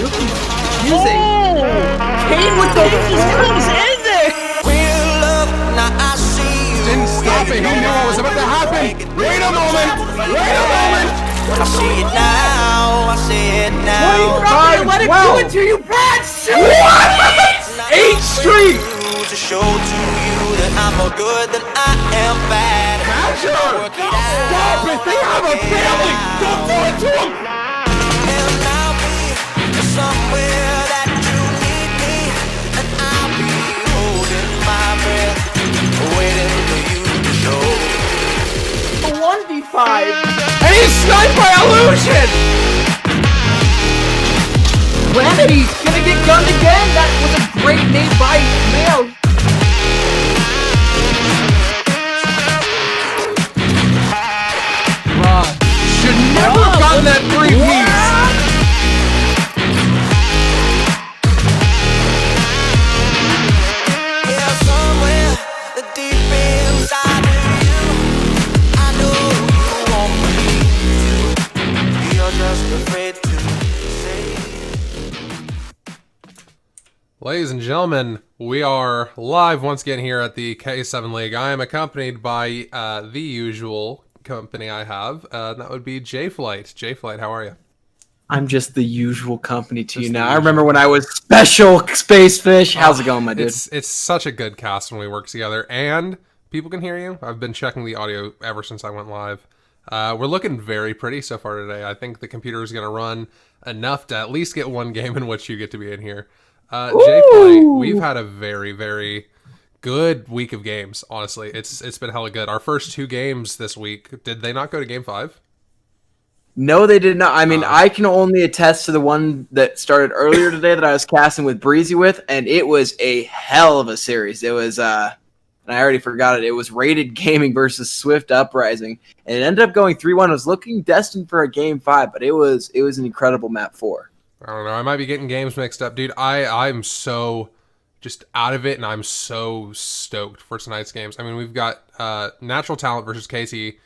Using Kane with the moves in there. Didn't stop it. He knew what was about to happen. Wait a moment. Wait a moment. I see it now. I see it now. Why are you not gonna let it do it to you, Brad? What? 8 straight. To show to you that I'm more good than I am bad. Badger! Stop it! They have a family! Don't do it to them! And I'll be somewhere that you need me, and I'll be holding my breath, waiting for you to show. A 1v5. And he's sniped by illusion! Remedi's gonna get gunned again. That was a great nade by Mayo. Should never have gotten that 3-piece! Yeah, somewhere deep inside of you, I know you want me to. You're just afraid to say. Ladies and gentlemen, we are live once again here at the K7 League. I am accompanied by the usual company I have, and that would be J-Flight. J-Flight, how are you? I'm just the usual company to you now. I remember when I was special Space Fish. How's it going, my dude? It's such a good cast when we work together, and people can hear you. I've been checking the audio ever since I went live. We're looking very pretty so far today. I think the computer is going to run enough to at least get one game in which you get to be in here. J-Flight, we've had a very, very good week of games, honestly. It's been hella good. Our first 2 games this week, did they not go to Game 5? No, they did not. I mean, I can only attest to the one that started earlier today that I was casting with Breezy with, and it was a hell of a series. It was, and I already forgot it. It was Rated Gaming versus Swift Uprising, and it ended up going 3-1. It was looking destined for a Game 5, but it was an incredible map 4. I don't know. I might be getting games mixed up. Dude, I'm so just out of it, and I'm so stoked for tonight's games. I mean, we've got Natural Talent versus KT,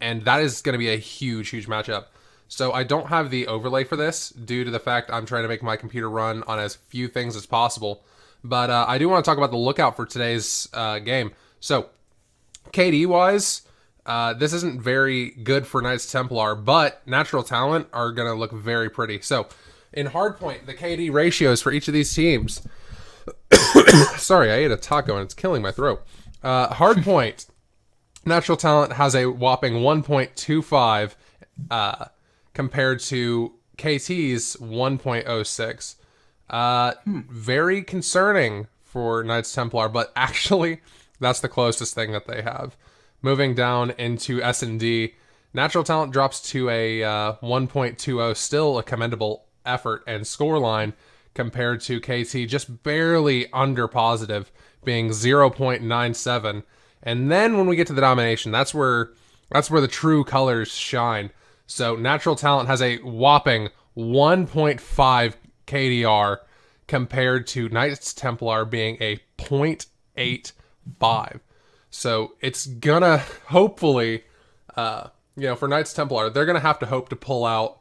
and that is going to be a huge, huge matchup. So I don't have the overlay for this due to the fact I'm trying to make my computer run on as few things as possible. But I do want to talk about the lookout for today's game. So KD-wise, this isn't very good for Knights Templar, but Natural Talent are going to look very pretty. So in Hardpoint, the KD ratios for each of these teams... Sorry, I ate a taco and it's killing my throat. Hardpoint, Natural Talent has a whopping 1.25 compared to KT's 1.06. Very concerning for Knights Templar, but actually that's the closest thing that they have. Moving down into S&D, Natural Talent drops to a 1.20, still a commendable effort and scoreline, compared to KT, just barely under positive, being 0.97. And then when we get to the domination, that's where the true colors shine. So Natural Talent has a whopping 1.5 KDR compared to Knights Templar being a 0.85. So it's gonna hopefully, for Knights Templar, they're gonna have to hope to pull out,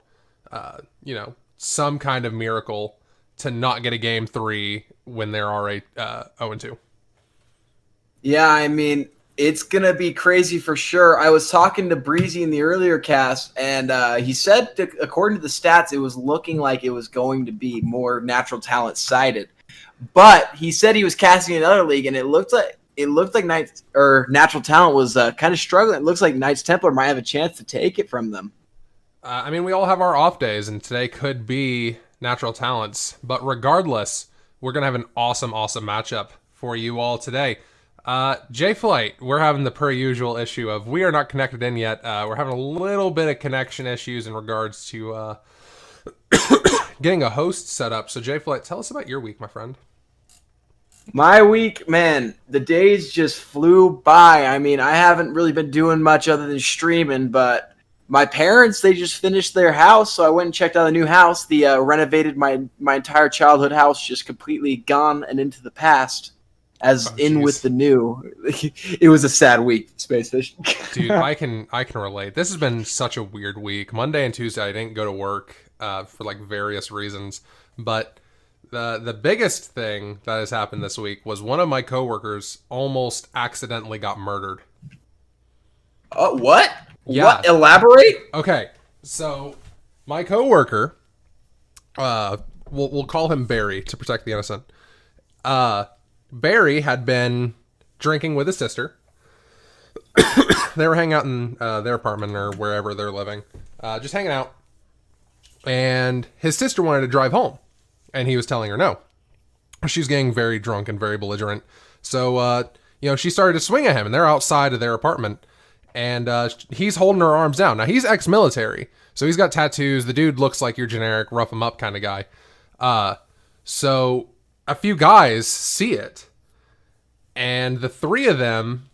some kind of miracle to not get a game 3 when they're already 0-2. Yeah, I mean, it's going to be crazy for sure. I was talking to Breezy in the earlier cast, and he said, according to the stats, it was looking like it was going to be more Natural Talent sided. But he said he was casting another league, and it looked like Natural Talent was kind of struggling. It looks like Knights Templar might have a chance to take it from them. I mean, we all have our off days, and today could be Natural Talents. But regardless, we're going to have an awesome, awesome matchup for you all today. J-Flight, we're having the per usual issue of we are not connected in yet. We're having a little bit of connection issues in regards to getting a host set up. So J-Flight, tell us about your week, my friend. My week, man, the days just flew by. I mean, I haven't really been doing much other than streaming, but my parents, they just finished their house, so I went and checked out the new house. The renovated my entire childhood house, just completely gone and into the past. With the new. It was a sad week, Space Fish. Dude, I can relate. This has been such a weird week. Monday and Tuesday, I didn't go to work. for like various reasons. But the biggest thing that has happened this week was one of my coworkers almost accidentally got murdered. What? Yeah. What? Elaborate? Okay, so my coworker, we'll call him Barry to protect the innocent. Barry had been drinking with his sister. They were hanging out in their apartment or wherever they're living, just hanging out. And his sister wanted to drive home, and he was telling her no. She was getting very drunk and very belligerent. So, she started to swing at him, and they're outside of their apartment. And he's holding her arms down. Now, he's ex-military, so he's got tattoos. The dude looks like your generic rough him up kind of guy. So a few guys see it, and the three of them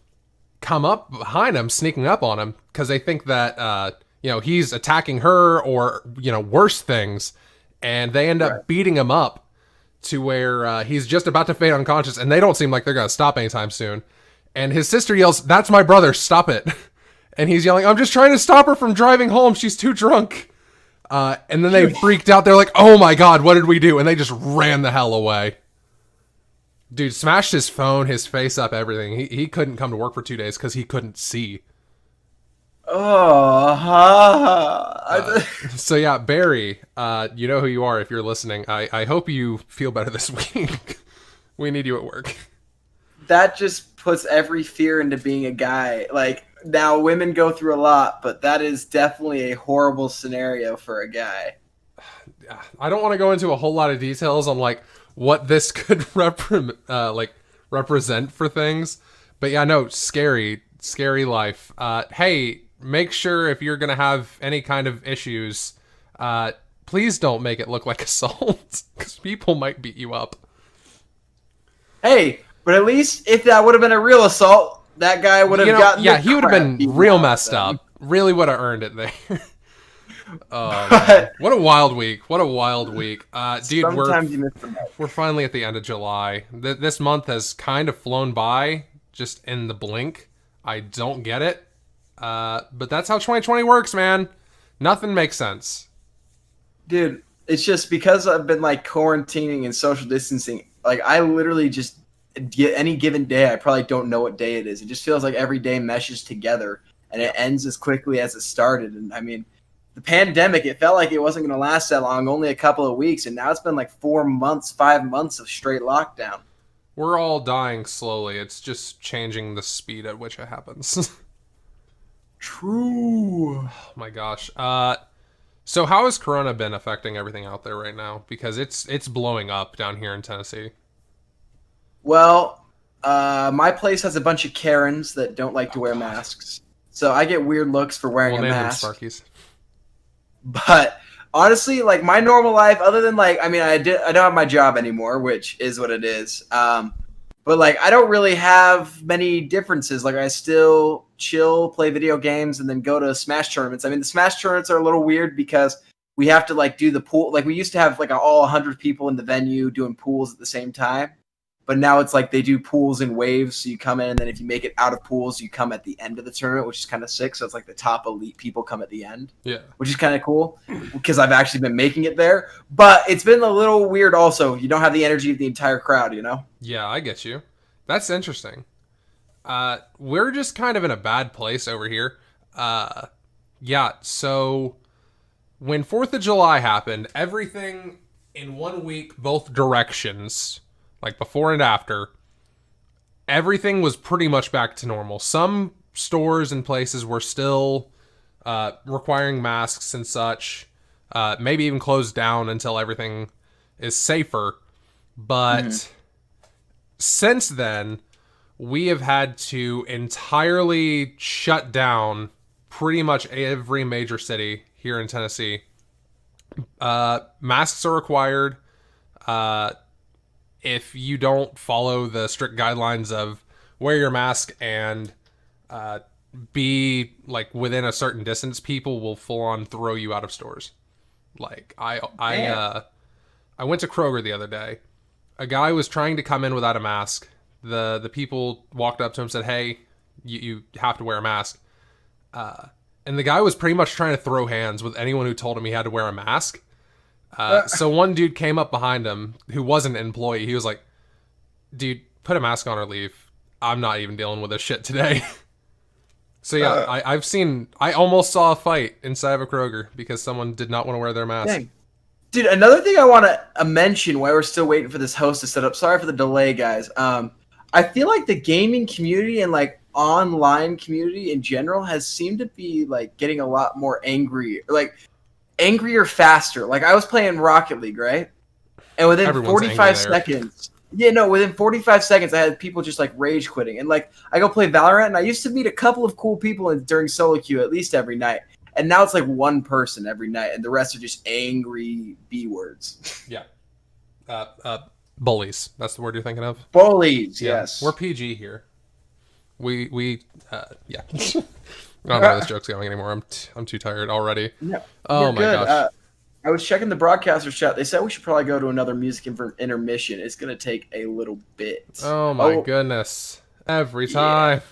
come up behind him, sneaking up on him, because they think that, he's attacking her or, worse things, and they end up beating him up to where he's just about to fade unconscious, and they don't seem like they're going to stop anytime soon. And his sister yells, "That's my brother, stop it." And he's yelling, "I'm just trying to stop her from driving home. She's too drunk." And then they freaked out. They're like, "Oh my God, what did we do?" And they just ran the hell away. Dude smashed his phone, his face up, everything. He couldn't come to work for 2 days because he couldn't see. So yeah, Barry, you know who you are if you're listening. I hope you feel better this week. We need you at work. That just puts every fear into being a guy. Like, now women go through a lot, but that is definitely a horrible scenario for a guy. I don't want to go into a whole lot of details on like what this could represent for things, but yeah, no, scary life. Hey, make sure if you're gonna have any kind of issues, please don't make it look like assault, because people might beat you up. Hey, but at least if that would have been a real assault, that guy would have gotten. Yeah, he would have been real messed up. Really would have earned it there. Man. What a wild week! What a wild week, dude. Sometimes you miss the mark. We're finally at the end of July. This month has kind of flown by, just in the blink. I don't get it, but that's how 2020 works, man. Nothing makes sense, dude. It's just because I've been like quarantining and social distancing. Like, I literally just get any given day. I probably don't know what day it is. It just feels like every day meshes together, and it ends as quickly as it started. And I mean, the pandemic, it felt like it wasn't going to last that long, only a couple of weeks, and now it's been like 4 months, 5 months of straight lockdown. We're all dying slowly. It's just changing the speed at which it happens. True. Oh my gosh. So how has Corona been affecting everything out there right now? Because it's blowing up down here in Tennessee. Well, my place has a bunch of Karens that don't like to wear masks, so I get weird looks for wearing a mask. Sparkies. But honestly, like, my normal life, other than like, I mean, I don't have my job anymore, which is what it is. But like, I don't really have many differences. Like, I still chill, play video games, and then go to Smash tournaments. I mean, the Smash tournaments are a little weird because we have to like do the pool. Like, we used to have like all 100 people in the venue doing pools at the same time. But now it's like they do pools in waves. So you come in, and then if you make it out of pools, you come at the end of the tournament, which is kind of sick. So it's like the top elite people come at the end. Yeah. Which is kind of cool because I've actually been making it there. But it's been a little weird also. You don't have the energy of the entire crowd, you know? Yeah, I get you. That's interesting. We're just kind of in a bad place over here. Yeah, so when 4th of July happened, everything in 1 week, both directions, like before and after, everything was pretty much back to normal. Some stores and places were still requiring masks and such, maybe even closed down until everything is safer. But since then, we have had to entirely shut down pretty much every major city here in Tennessee. Masks are required. If you don't follow the strict guidelines of wear your mask and be like within a certain distance, people will full on throw you out of stores. Like I went to Kroger the other day. A guy was trying to come in without a mask. The people walked up to him and said, "Hey, you have to wear a mask." And the guy was pretty much trying to throw hands with anyone who told him he had to wear a mask. So one dude came up behind him who wasn't an employee. He was like, dude, put a mask on or leave. I'm not even dealing with this shit today. So yeah, I almost saw a fight inside of a Kroger because someone did not want to wear their mask. Dang. Dude, another thing I want to mention while we're still waiting for this host to set up. Sorry for the delay, guys. I feel like the gaming community and like online community in general has seemed to be like getting a lot more angry, like angrier faster. Like I was playing Rocket League, right? And within Everyone's 45 angry there. seconds, within 45 seconds, I had people just like rage quitting. And like I go play Valorant, and I used to meet a couple of cool people during solo queue at least every night. And now it's like one person every night, and the rest are just angry B words. Yeah. Bullies. That's the word you're thinking of? Bullies, Yeah. yes. We're PG here. Yeah. I don't know where this joke's going anymore. I'm too tired already. Yeah, Oh we're my good. gosh. I was checking the broadcasters chat. They said we should probably go to another music intermission. It's going to take a little bit. Oh my goodness. Every time.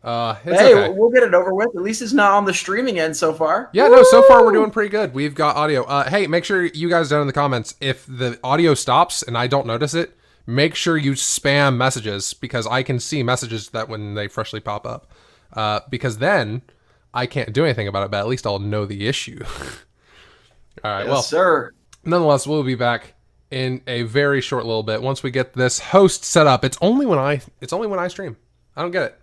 It's Hey, okay. we'll get it over with. At least it's not on the streaming end so far. Yeah, no, so far we're doing pretty good. We've got audio. Hey, make sure you guys down in the comments, if the audio stops and I don't notice it, make sure you spam messages because I can see messages that when they freshly pop up. Because then I can't do anything about it, but at least I'll know the issue. All right, Yes, sir. Nonetheless, we'll be back in a very short little bit once we get this host set up. It's only when I stream. I don't get it.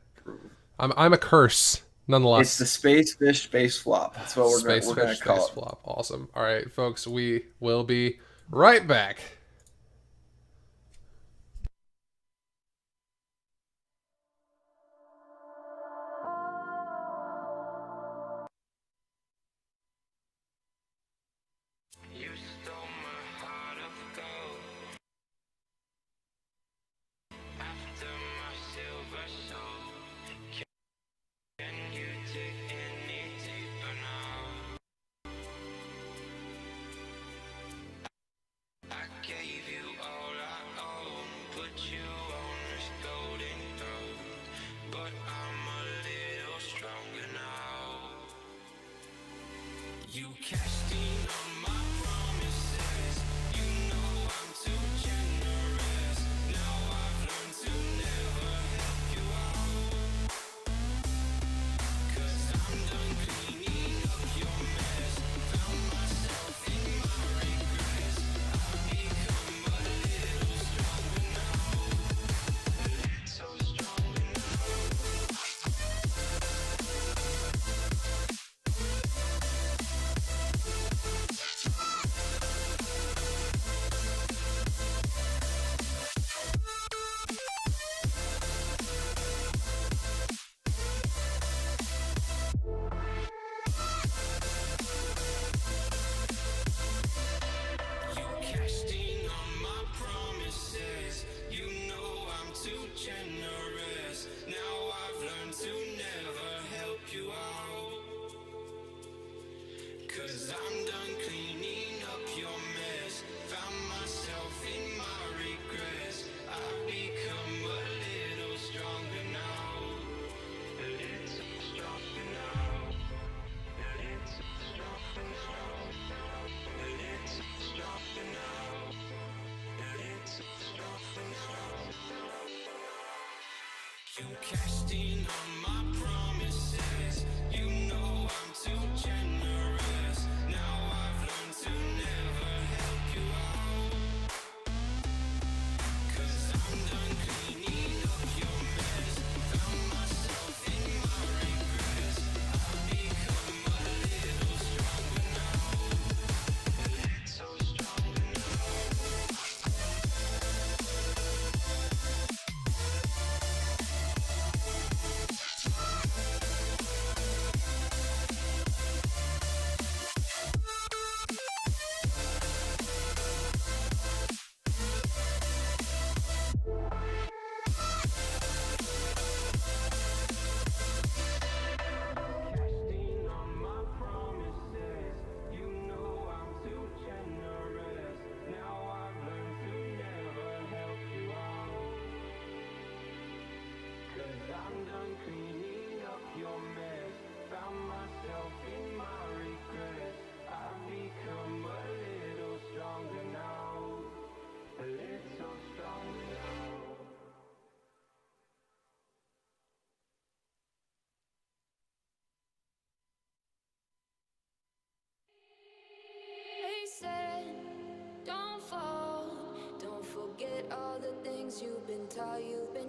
I'm a curse, nonetheless. It's the Space Fish Space Flop. That's what we're going to call it. Flop. Awesome. All right, folks, we will be right back. You stole my heart of gold after my silver soul. Can you dig any deeper now? I gave you all I own, put you on this golden throne, but I'm a little stronger now. You cashed in on my promises. You know I'm too generous. Now I've learned to never help you out. 'Cause I'm done cleaning up your mess. Found myself in my regrets. I've become a little stronger now. A little stronger now. You cashed in on my promises. You know I'm too generous. Now I've learned to never help you out. 'Cause I'm done cleaning up your mess. Found myself in my regrets. I've become a little stronger now. A little stronger now. A little stronger now. A little stronger now. A little stronger now. You cashed in on my promises. You know I'm too generous. Now I've learned to never help you out. 'Cause I'm done cleaning up your mess. Found myself in my regrets. I've become a little stronger now. A little stronger now.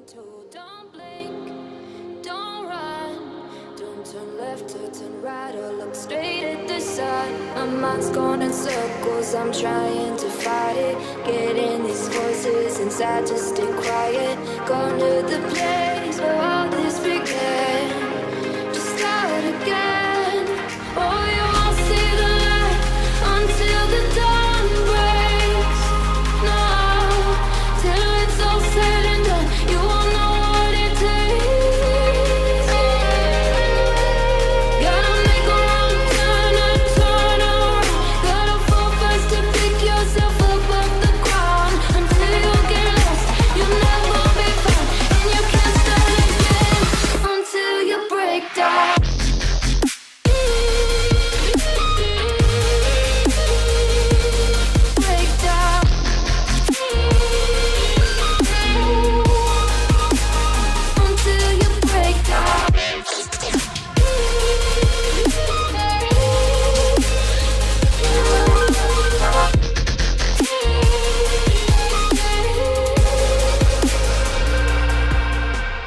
told. Don't blink, don't run, don't turn left or turn right or look straight at the sun. My mind's going in circles, I'm trying to fight it. Getting these voices inside to stay quiet. Gone to the place where all this began, to start again. Oh, you won't see the light until the dawn breaks. No, till it's all said and done, you won't know what it takes. Gotta make a wrong turn and turn around. Gotta fall fast to pick yourself up off the ground. Until you get lost, you'll never be found, and you can't start again until you break down. Break down. Until you break down.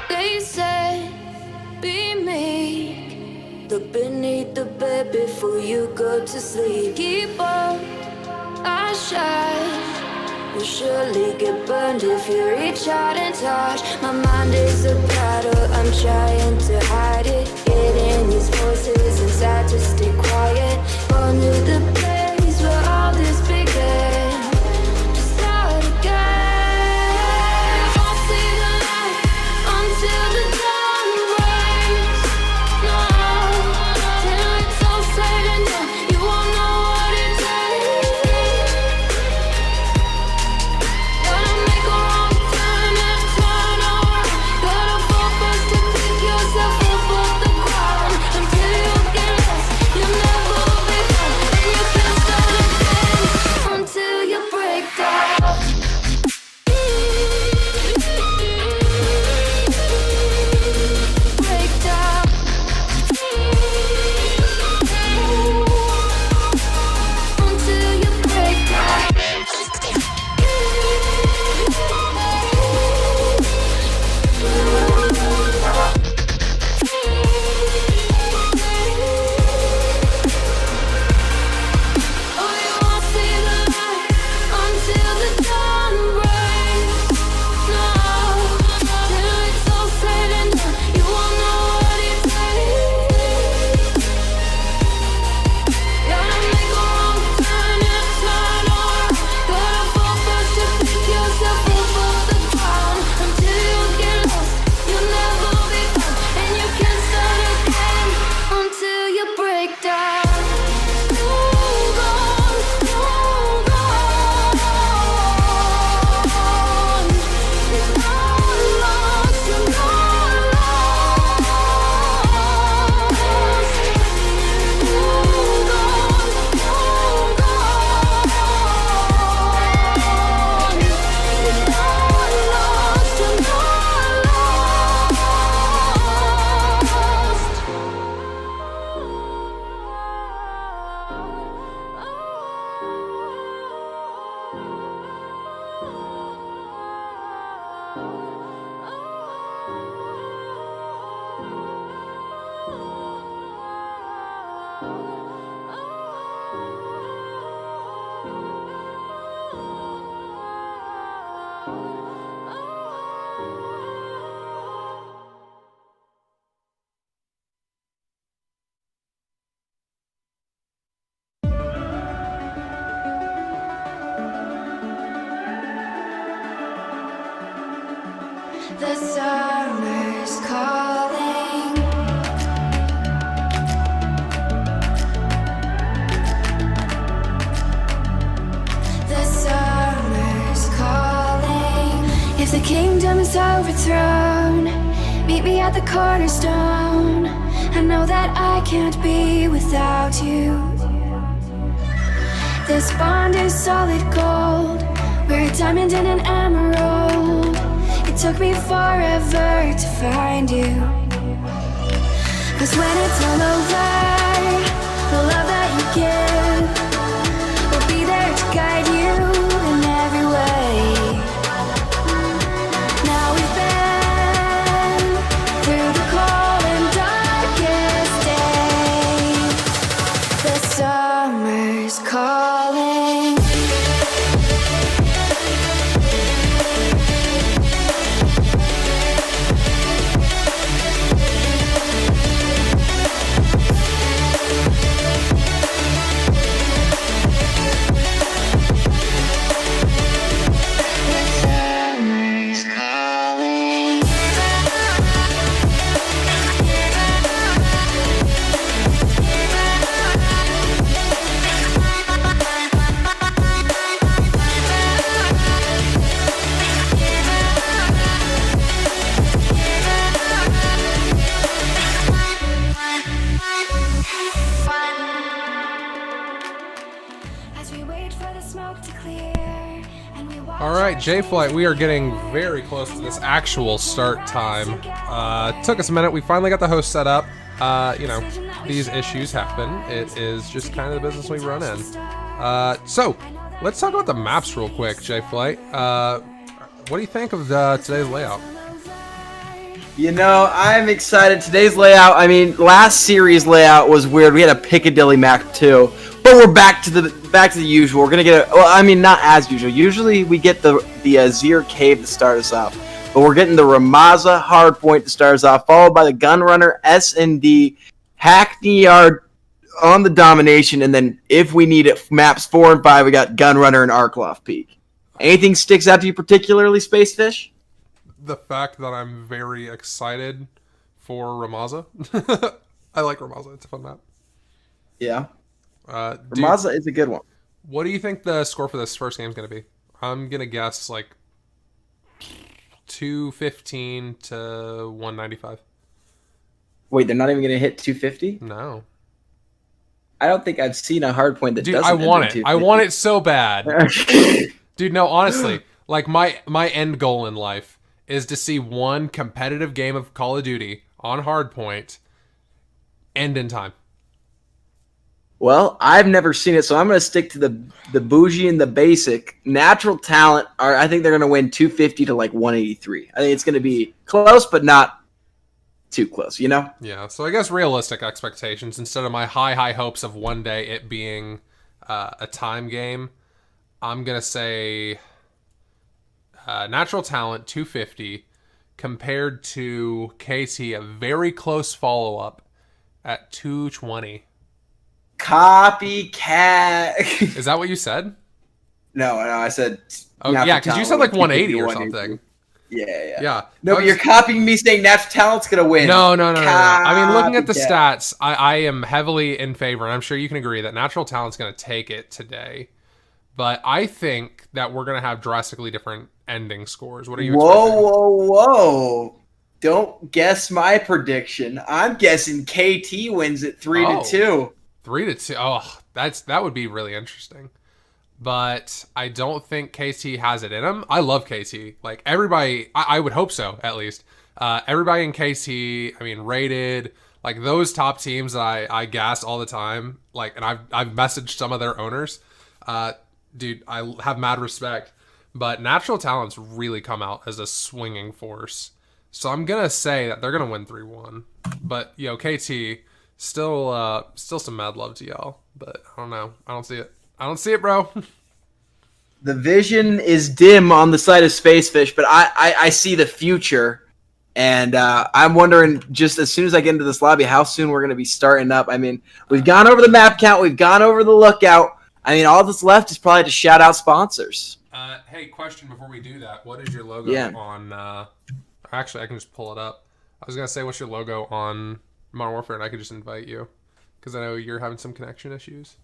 They say, be meek. Look beneath the bed before you go to sleep. Keep on, I shine. You'll surely get burned if you reach out and touch. My mind is a battle, I'm trying to hide it. Getting these voices inside to stay quiet. On to the place where all this began, to start again. I'll see the light until the dawn breaks. No, till it's all said and done, you won't know what it takes. Gotta make a wrong turn and turn around. Gotta fall fast to pick yourself up off the ground. Until you get lost, you'll never be found, and you can't start again until you break down. Break down. Until you break down. Oh, you won't see the light until the dawn breaks. No, till it's all said and done, you won't know what it takes. Gotta make a wrong turn and turn around. Gotta fall fast to pick yourself up off the ground. Until you get lost, you'll never be found, and you can't start again until you break down. Hold on, hold on. You're not lost, you're not lost. Hold on, hold on. You're not lost, you're the summer's calling. The summer's calling. If the kingdom is overthrown, meet me at the cornerstone. I know that I can't be without you. This bond is solid gold. We're a diamond and an emerald. It took me forever to find you. 'Cause when it's all over, the love that you give will be there to guide you in every way. Now we've been All right, J-Flight, we are getting very close to this actual start time. Took us a minute. We finally got the host set up. These issues happen. It is just kind of the business we run in. So, let's talk about the maps real quick, J-Flight. What do you think of today's layout? I'm excited. Today's layout, last series layout was weird. We had a Piccadilly map too. But we're back to the usual. We're gonna get not as usual. Usually we get the Azir Cave to start us off, but we're getting the Ramaza Hardpoint to start us off, followed by the Gunrunner S&D, Hackney Yard on the Domination, and then if we need it, maps 4 and 5, we got Gunrunner and Arkloff Peak. Anything sticks out to you particularly, Spacefish? The fact that I'm very excited for Ramaza. I like Ramaza. It's a fun map. Yeah. Dude, Ramaza is a good one. what do you think the score for this first game is going to be? I'm going to guess like 215 to 195. Wait, they're not even going to hit 250? No. I don't think I've seen a hardpoint that Dude, doesn't I want end in it. I 250. want it so bad. Dude, no, honestly, like my end goal in life is to see one competitive game of Call of Duty on hardpoint end in time. Well, I've never seen it, so I'm going to stick to the bougie and the basic. Natural Talent, I think they're going to win 250 to like 183. I think it's going to be close, but not too close, Yeah, so I guess realistic expectations instead of my high hopes of one day it being a time game. I'm going to say Natural Talent 250 compared to KT, a very close follow-up at 220. Copycat. Is that what you said? No, I said. Oh, Natural yeah, because you Talent said like would 180 or 183. something. Yeah. Yeah. No, but you're copying me saying Natural Talent's going to win. No. I mean, looking at the Copycat. stats, I am heavily in favor, and I'm sure you can agree that Natural Talent's going to take it today. But I think that we're going to have drastically different ending scores. What are you expecting? Whoa. Don't guess my prediction. I'm guessing KT wins it 3-2. 3-2. Oh, that would be really interesting. But I don't think KT has it in him. I love KT. Like everybody, I would hope so at least. Everybody in KT, Rated, like those top teams that I gas all the time. Like, and I've messaged some of their owners. Dude, I have mad respect. But Natural Talent's really come out as a swinging force. So I'm gonna say that they're gonna win 3-1. But KT still some mad love to y'all. But I don't know. I don't see it. I don't see it, bro. The vision is dim on the side of Spacefish, but I see the future. And I'm wondering, just as soon as I get into this lobby, how soon we're going to be starting up. We've gone over the map count. We've gone over the lookout. All that's left is probably to shout out sponsors. Hey, question before we do that. What is your logo on... Actually, I can just pull it up. I was going to say, what's your logo on Modern Warfare, and I could just invite you. Because I know you're having some connection issues.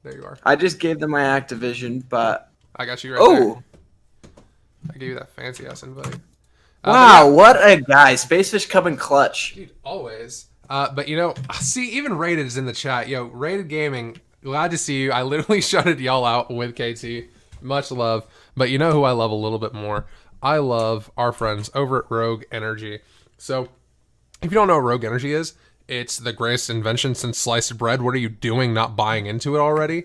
There you are. I just gave them my Activision, but... I got you right there. I gave you that fancy-ass invite. Wow, what a guy. Spacefish coming clutch. Dude, always. But, see, even Rated is in the chat. Yo, Rated Gaming, glad to see you. I literally shouted y'all out with KT. Much love. But you know who I love a little bit more? I love our friends over at Rogue Energy. So, if you don't know what Rogue Energy is, it's the greatest invention since sliced bread. What are you doing not buying into it already?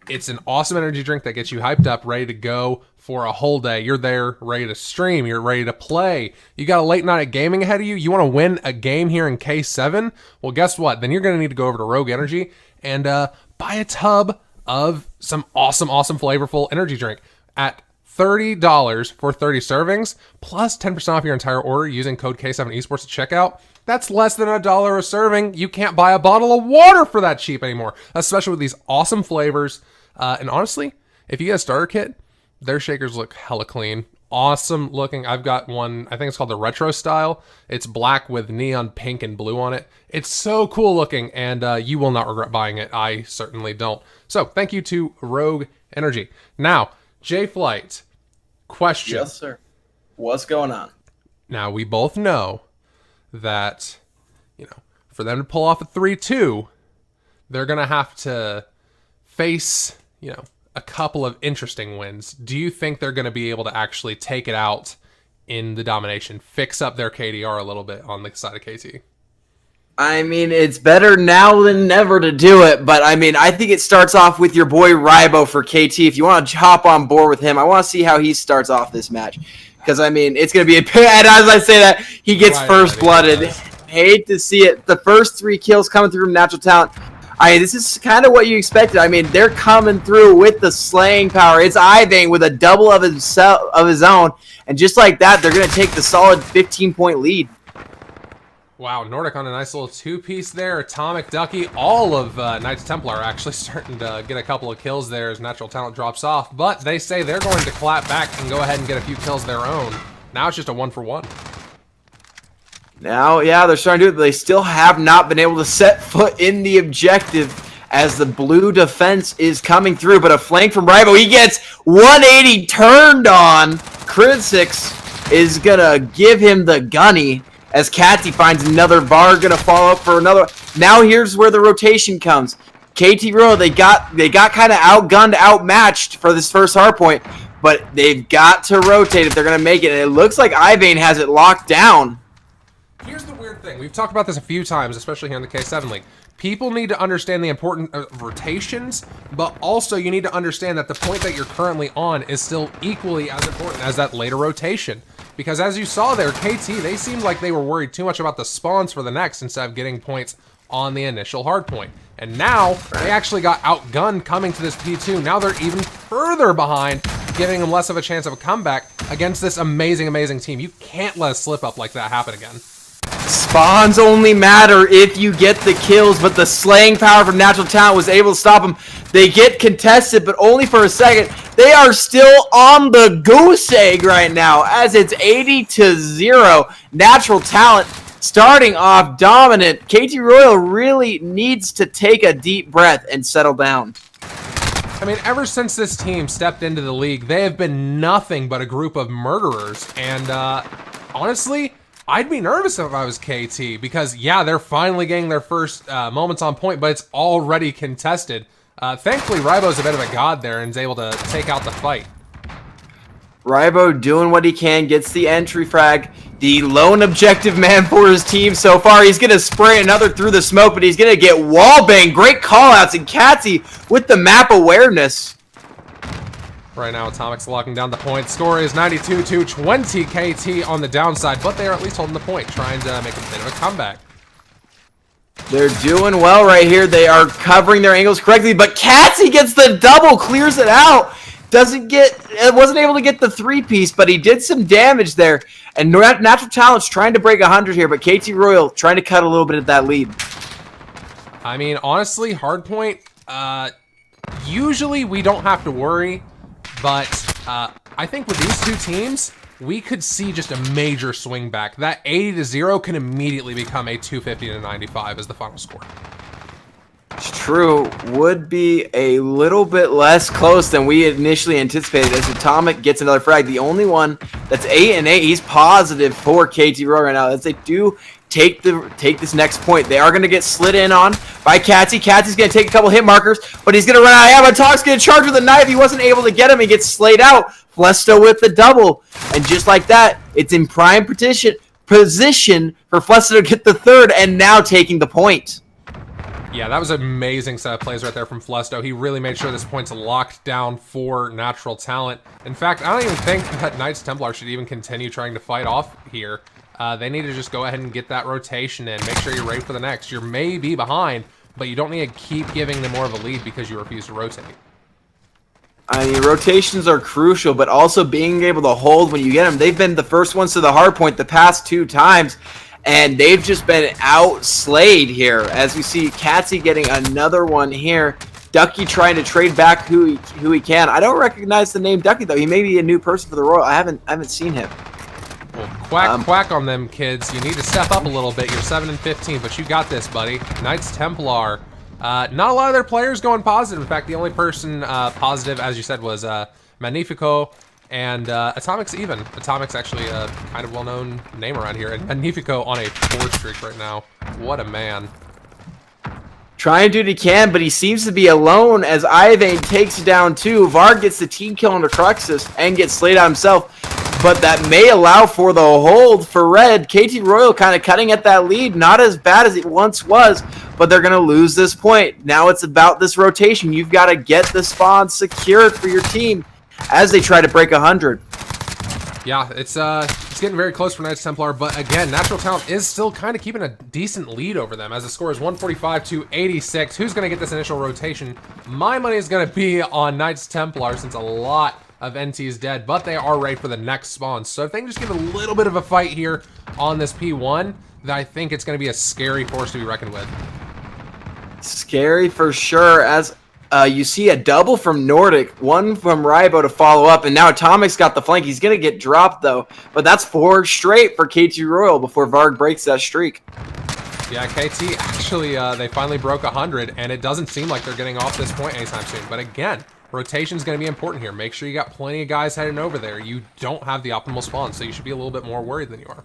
It's an awesome energy drink that gets you hyped up, ready to go for a whole day. You're there, ready to stream. You're ready to play. You got a late night of gaming ahead of you. You want to win a game here in K7? Well, guess what? Then you're going to need to go over to Rogue Energy and buy a tub of some awesome, flavorful energy drink at $30 for 30 servings, plus 10% off your entire order using code K7 Esports at checkout. That's less than $1 a serving. You can't buy a bottle of water for that cheap anymore, especially with these awesome flavors. And honestly, if you get a starter kit, their shakers look hella clean. Awesome looking. I've got one, I think it's called the retro style. It's black with neon pink and blue on it. It's so cool looking, and you will not regret buying it. I certainly don't. So thank you to Rogue Energy. Now, J-Flight, question. Yes, sir. What's going on? Now, we both know that, for them to pull off a 3-2, they're going to have to face, a couple of interesting wins. Do you think they're going to be able to actually take it out in the domination, fix up their KDR a little bit on the side of KT? I mean, it's better now than never to do it, but I mean, I think it starts off with your boy Rybo for KT. If you want to hop on board with him, I want to see how he starts off this match. Because, I mean, it's going to be and as I say that, he gets first-blooded. Hate to see it. The first 3 kills coming through from Natural Talent. This is kind of what you expected. I mean, they're coming through with the slaying power. It's Ivane with a double of his own. And just like that, they're going to take the solid 15-point lead. Wow, Nordic on a nice little 2-piece there. Atomic, Ducky, all of Knights Templar actually starting to get a couple of kills there as Natural Talent drops off. But they say they're going to clap back and go ahead and get a few kills of their own. Now it's just a 1-for-1. Now, yeah, they're starting to do it, but they still have not been able to set foot in the objective as the blue defense is coming through. But a flank from Rybo, he gets 180 turned on. Crit6 is going to give him the gunny as Catty finds another bar, going to follow up for another. Now here's where the rotation comes. KT Royal, they got kind of outgunned, outmatched for this first hard point, but they've got to rotate if they're going to make it. And it looks like Ivane has it locked down. Here's the weird thing. We've talked about this a few times, especially here in the K7 League. People need to understand the importance of rotations, but also you need to understand that the point that you're currently on is still equally as important as that later rotation. Because as you saw there, KT, they seemed like they were worried too much about the spawns for the next instead of getting points on the initial hard point. And now, they actually got outgunned coming to this P2. Now they're even further behind, giving them less of a chance of a comeback against this amazing, amazing team. You can't let a slip up like that happen again. Spawns only matter if you get the kills, but the slaying power from Natural Talent was able to stop them. They get contested, but only for a second. They are still on the goose egg right now, as it's 80-0. Natural Talent starting off dominant. KT Royal really needs to take a deep breath and settle down. I mean, ever since this team stepped into the league, they have been nothing but a group of murderers. And honestly, I'd be nervous if I was KT because, yeah, they're finally getting their first moments on point, but it's already contested. Thankfully, Rybo's a bit of a god there and is able to take out the fight. Rybo doing what he can, gets the entry frag. The lone objective man for his team so far. He's going to spray another through the smoke, but he's going to get wallbang. Great callouts, and Catty with the map awareness. Right now, Atomic's locking down the point. Score is 92-20 KT on the downside, but they are at least holding the point, trying to make a bit of a comeback. They're doing well right here. They are covering their angles correctly, but Catty gets the double, clears it out. Wasn't able to get the 3-piece, but he did some damage there. And Natural Talent's trying to break 100 here, but KT Royal trying to cut a little bit of that lead. I mean, honestly, hardpoint, usually we don't have to worry, but I think with these two teams, we could see just a major swing back. That 80-0 can immediately become a 250-95 as the final score. It's true. Would be a little bit less close than we initially anticipated as Atomic gets another frag. The only one that's 8-8, he's positive for KT Royal right now. As they do take this next point, they are going to get slid in on by Catty. Catty's going to take a couple hit markers, but he's going to run out of ammo. Tog's going to charge with a knife. He wasn't able to get him. He gets slayed out. Flesto with the double. And just like that, it's in prime position for Flesto to get the third and now taking the point. Yeah, that was an amazing set of plays right there from Flesto. He really made sure this point's locked down for Natural Talent. In fact, I don't even think that Knights Templar should even continue trying to fight off here. They need to just go ahead and get that rotation in. Make sure you're ready for the next. You may be behind, but you don't need to keep giving them more of a lead because you refuse to rotate. I mean, rotations are crucial, but also being able to hold when you get them. They've been the first ones to the hard point the past 2 times. And they've just been outslayed here. As we see Catty getting another one here. Ducky trying to trade back who he can. I don't recognize the name Ducky, though. He may be a new person for the Royal. I haven't seen him. Well, quack on them, kids. You need to step up a little bit. You're 7-15, but you got this, buddy. Knights Templar. Not a lot of their players going positive. In fact, the only person positive, as you said, was Magnifico. And Atomic's even. Atomic's actually a kind of well-known name around here. And Magnifico on a 4 streak right now. What a man. Trying to do what he can, but he seems to be alone as Ivane takes down 2. Varg gets the team kill on the Cruxus and gets slayed out himself. But that may allow for the hold for Red. KT Royal kind of cutting at that lead. Not as bad as it once was, but they're going to lose this point. Now it's about this rotation. You've got to get the spawn secured for your team as they try to break 100. Yeah, it's getting very close for Knights Templar, but again, Natural Talent is still kind of keeping a decent lead over them as the score is 145 to 86. Who's going to get this initial rotation? My money is going to be on Knights Templar since a lot of NT is dead, but they are ready for the next spawn. So if they can just give a little bit of a fight here on this P1, then I think it's going to be a scary force to be reckoned with. Scary for sure, as you see a double from Nordic, one from Rybo to follow up, and now Atomic's got the flank. He's going to get dropped, though, but that's 4 straight for KT Royal before Varg breaks that streak. Yeah, KT actually, they finally broke 100, and it doesn't seem like they're getting off this point anytime soon. But again, rotation's going to be important here. Make sure you got plenty of guys heading over there. You don't have the optimal spawn, so you should be a little bit more worried than you are.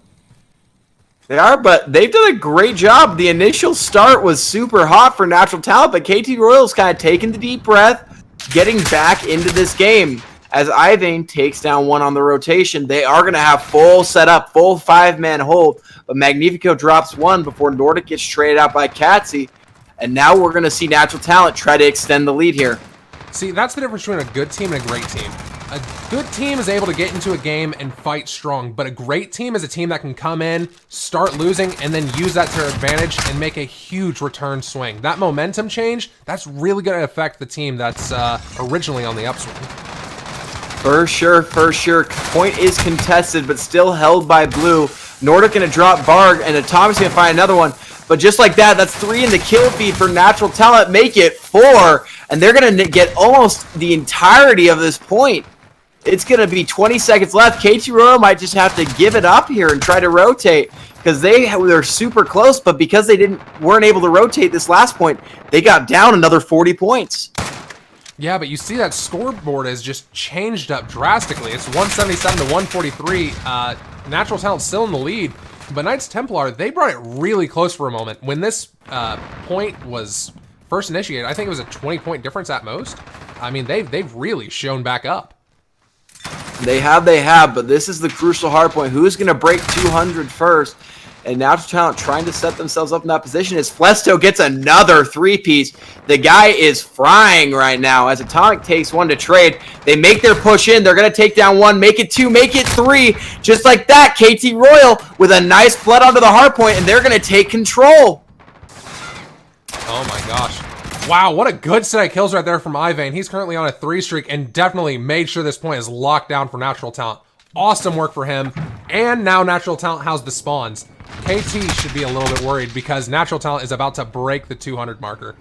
They are, but they've done a great job. The initial start was super hot for Natural Talent, but KT Royal's kind of taking the deep breath, getting back into this game. As Ivane takes down 1 on the rotation, they are going to have full setup, full 5-man hold, but Magnifico drops 1 before Nordic gets traded out by Katsy, and now we're going to see Natural Talent try to extend the lead here. See, that's the difference between a good team and a great team. A good team is able to get into a game and fight strong, but a great team is a team that can come in, start losing, and then use that to their advantage and make a huge return swing. That momentum change, that's really going to affect the team that's originally on the upswing. For sure, for sure. Point is contested, but still held by Blue. Nordic going to drop Varg, and Atomic's going to find another one. But just like that, that's 3 in the kill feed for Natural Talent. Make it 4, and they're going to get almost the entirety of this point. It's going to be 20 seconds left. KT Royal might just have to give it up here and try to rotate because they're super close, but because they weren't able to rotate this last point, they got down another 40 points. Yeah, but you see that scoreboard has just changed up drastically. It's 177 to 143. Natural Talent still in the lead, but Knights Templar, they brought it really close for a moment. When this point was first initiated, I think it was a 20-point difference at most. I mean, they've really shown back up. They have, but this is the crucial hard point. Who's going to break 200 first? And Natural Talent trying to set themselves up in that position as Flesto gets another 3-piece. The guy is frying right now as Atomic takes 1 to trade. They make their push in. They're going to take down 1, make it 2, make it 3. Just like that, KT Royal with a nice flood onto the hard point, and they're going to take control. Oh my gosh. Wow, what a good set of kills right there from Ivane. He's currently on a 3 streak and definitely made sure this point is locked down for Natural Talent. Awesome work for him. And now Natural Talent has the spawns. KT should be a little bit worried because Natural Talent is about to break the 200 marker.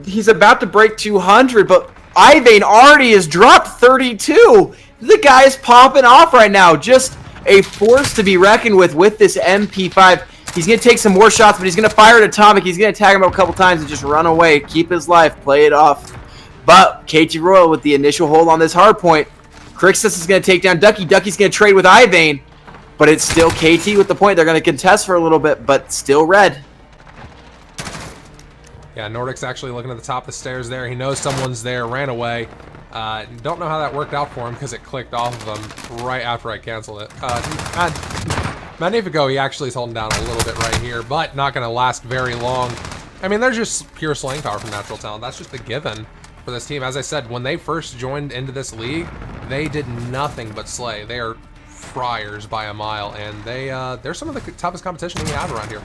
He's about to break 200, but Ivane already has dropped 32. The guy's popping off right now. Just a force to be reckoned with this MP5. He's going to take some more shots, but he's going to fire at Atomic. He's going to tag him up a couple times and just run away. Keep his life. Play it off. But KT Royal with the initial hold on this hard point. Crixus is going to take down Ducky. Ducky's going to trade with Ivane. But it's still KT with the point. They're going to contest for a little bit, but still red. Yeah, Nordic's actually looking at the top of the stairs there. He knows someone's there, ran away. Don't know how that worked out for him because it clicked off of him right after I canceled it. Magnifico, he actually is holding down a little bit right here, but not going to last very long. I mean, they're just pure slaying power from Natural Talent. That's just a given for this team. As I said, when they first joined into this league, they did nothing but slay. They are friars by a mile, and they're some of the toughest competition we have around here.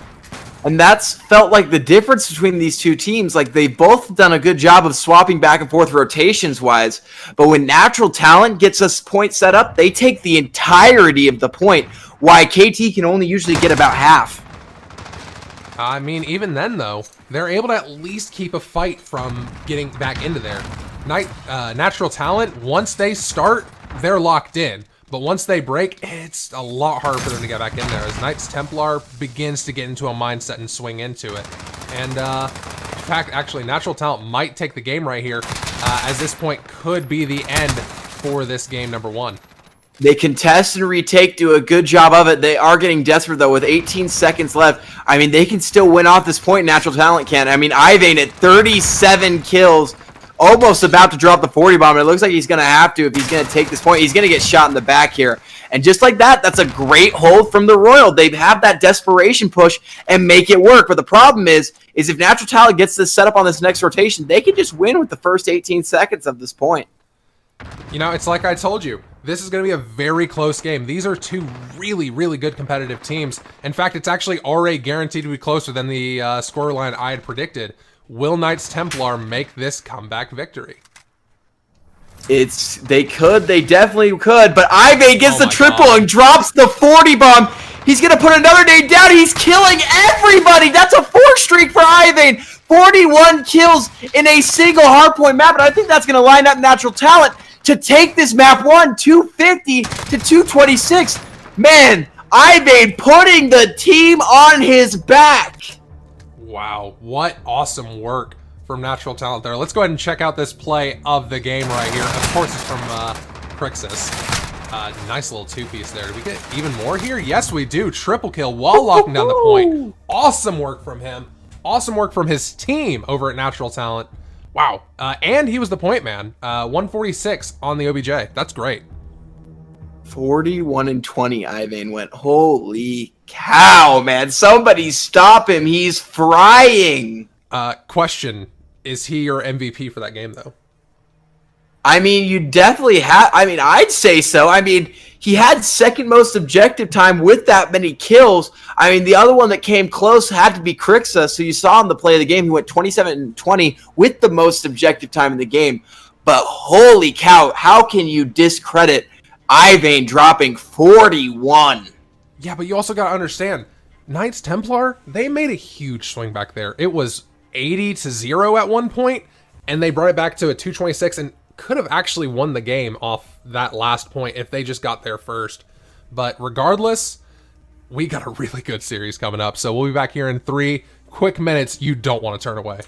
And that's felt like the difference between these two teams. Like, they both done a good job of swapping back and forth rotations-wise. But when Natural Talent gets us point set up, they take the entirety of the point, why KT can only usually get about half. I mean, even then, though, they're able to at least keep a fight from getting back into there. Natural Talent, once they start, they're locked in. But once they break, it's a lot harder for them to get back in there as Knights Templar begins to get into a mindset and swing into it. And in fact, actually, Natural Talent might take the game right here as this point could be the end for this game number 1. They contest and retake, do a good job of it. They are getting desperate, though, with 18 seconds left. I mean, they can still win off this point. Natural Talent can. I mean, Ivane at 37 kills, almost about to drop the 40 bomb. It looks like he's going to have to if he's going to take this point. He's going to get shot in the back here. And just like that, that's a great hold from the Royal. They have that desperation push and make it work. But the problem is if Natural Talent gets this set up on this next rotation, they can just win with the first 18 seconds of this point. You know, it's like I told you. This is going to be a very close game. These are two really, really good competitive teams. In fact, it's actually already guaranteed to be closer than the scoreline I had predicted. Will Knights Templar make this comeback victory? They definitely could, but Ivane gets the triple God. and drops the 40 bomb. He's going to put another nade down. He's killing everybody. That's a 4-streak for Ivane. 41 kills in a single hardpoint map, and I think that's going to line up Natural Talent to take this map 1, 250 to 226. Man, Ivane putting the team on his back. Wow, what awesome work from Natural Talent there. Let's go ahead and check out this play of the game right here. Of course, it's from Crixus. Nice little two-piece there. Do we get even more here? Yes, we do. Triple kill while locking down the point. Awesome work from him. Awesome work from his team over at Natural Talent. Wow. And he was the point man. 146 on the OBJ. That's great. 41 and 20, Ivane went. Holy cow, man. Somebody stop him. He's frying. Question. Is he your MVP for that game, though? I mean, you definitely have. I mean, I'd say so. I mean, he had second most objective time with that many kills. I mean, the other one that came close had to be Crixus. So you saw in the play of the game, he went 27 and 20 with the most objective time in the game. But holy cow, how can you discredit Ivane dropping 41? Yeah, but you also got to understand, Knights Templar, they made a huge swing back there. It was 80-0 at one point, and they brought it back to a 226 and could have actually won the game off that last point if they just got there first. But regardless, we got a really good series coming up. So we'll be back here in 3 quick minutes. You don't want to turn away.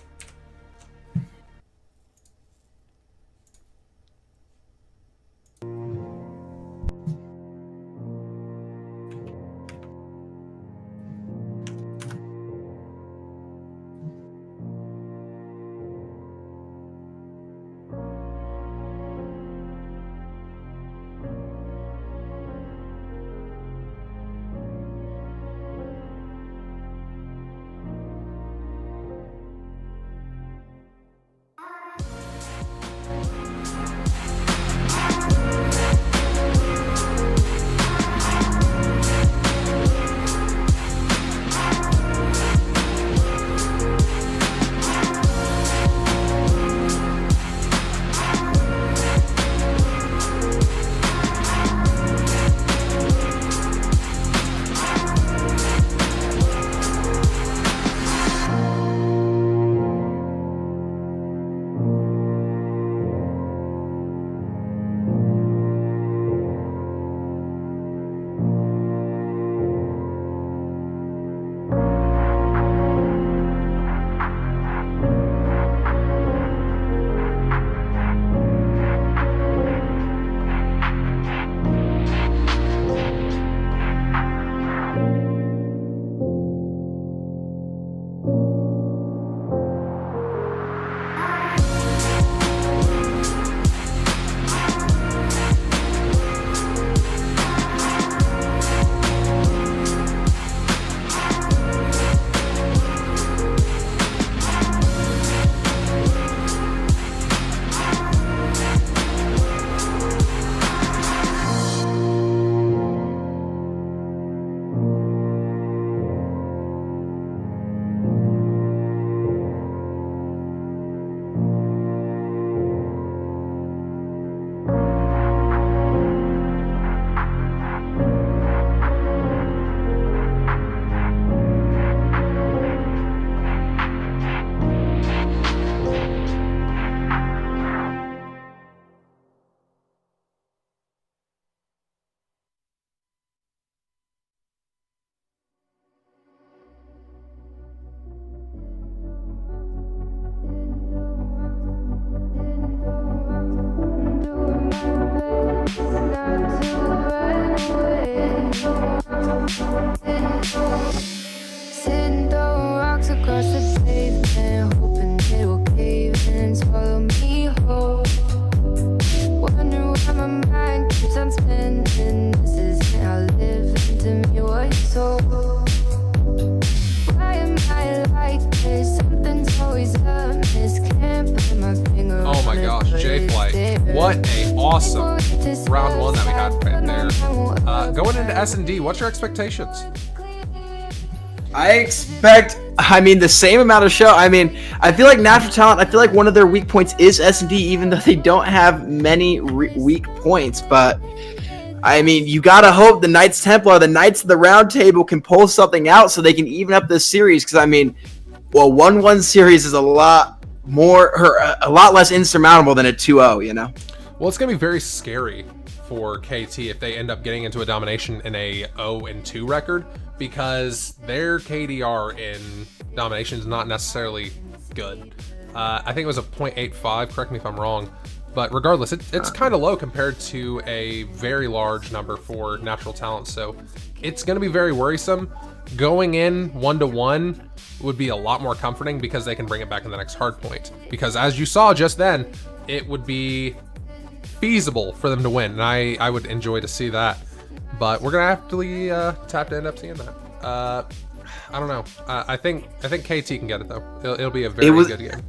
What a awesome round one that we had right there. Going into S&D, what's your expectations? I expect, the same amount of show. I feel like Natural Talent, I feel like one of their weak points is S&D, even though they don't have many weak points. But, you gotta hope the Knights Templar, the Knights of the Round Table can pull something out so they can even up this series. Because, 1-1 series is a lot less insurmountable than a 2-0, you know? Well, it's gonna be very scary for KT if they end up getting into a domination in a 0-2 record, because their KDR in domination is not necessarily good. I think it was a 0.85, correct me if I'm wrong, but regardless, it's kind of low compared to a very large number for Natural Talent, so it's going to be very worrisome. Going in 1-1 would be a lot more comforting because they can bring it back in the next hard point, because as you saw just then, it would be feasible for them to win, and I would enjoy to see that. But we're gonna have to end up seeing that. I don't know. I think KT can get it though. It'll be a very good game.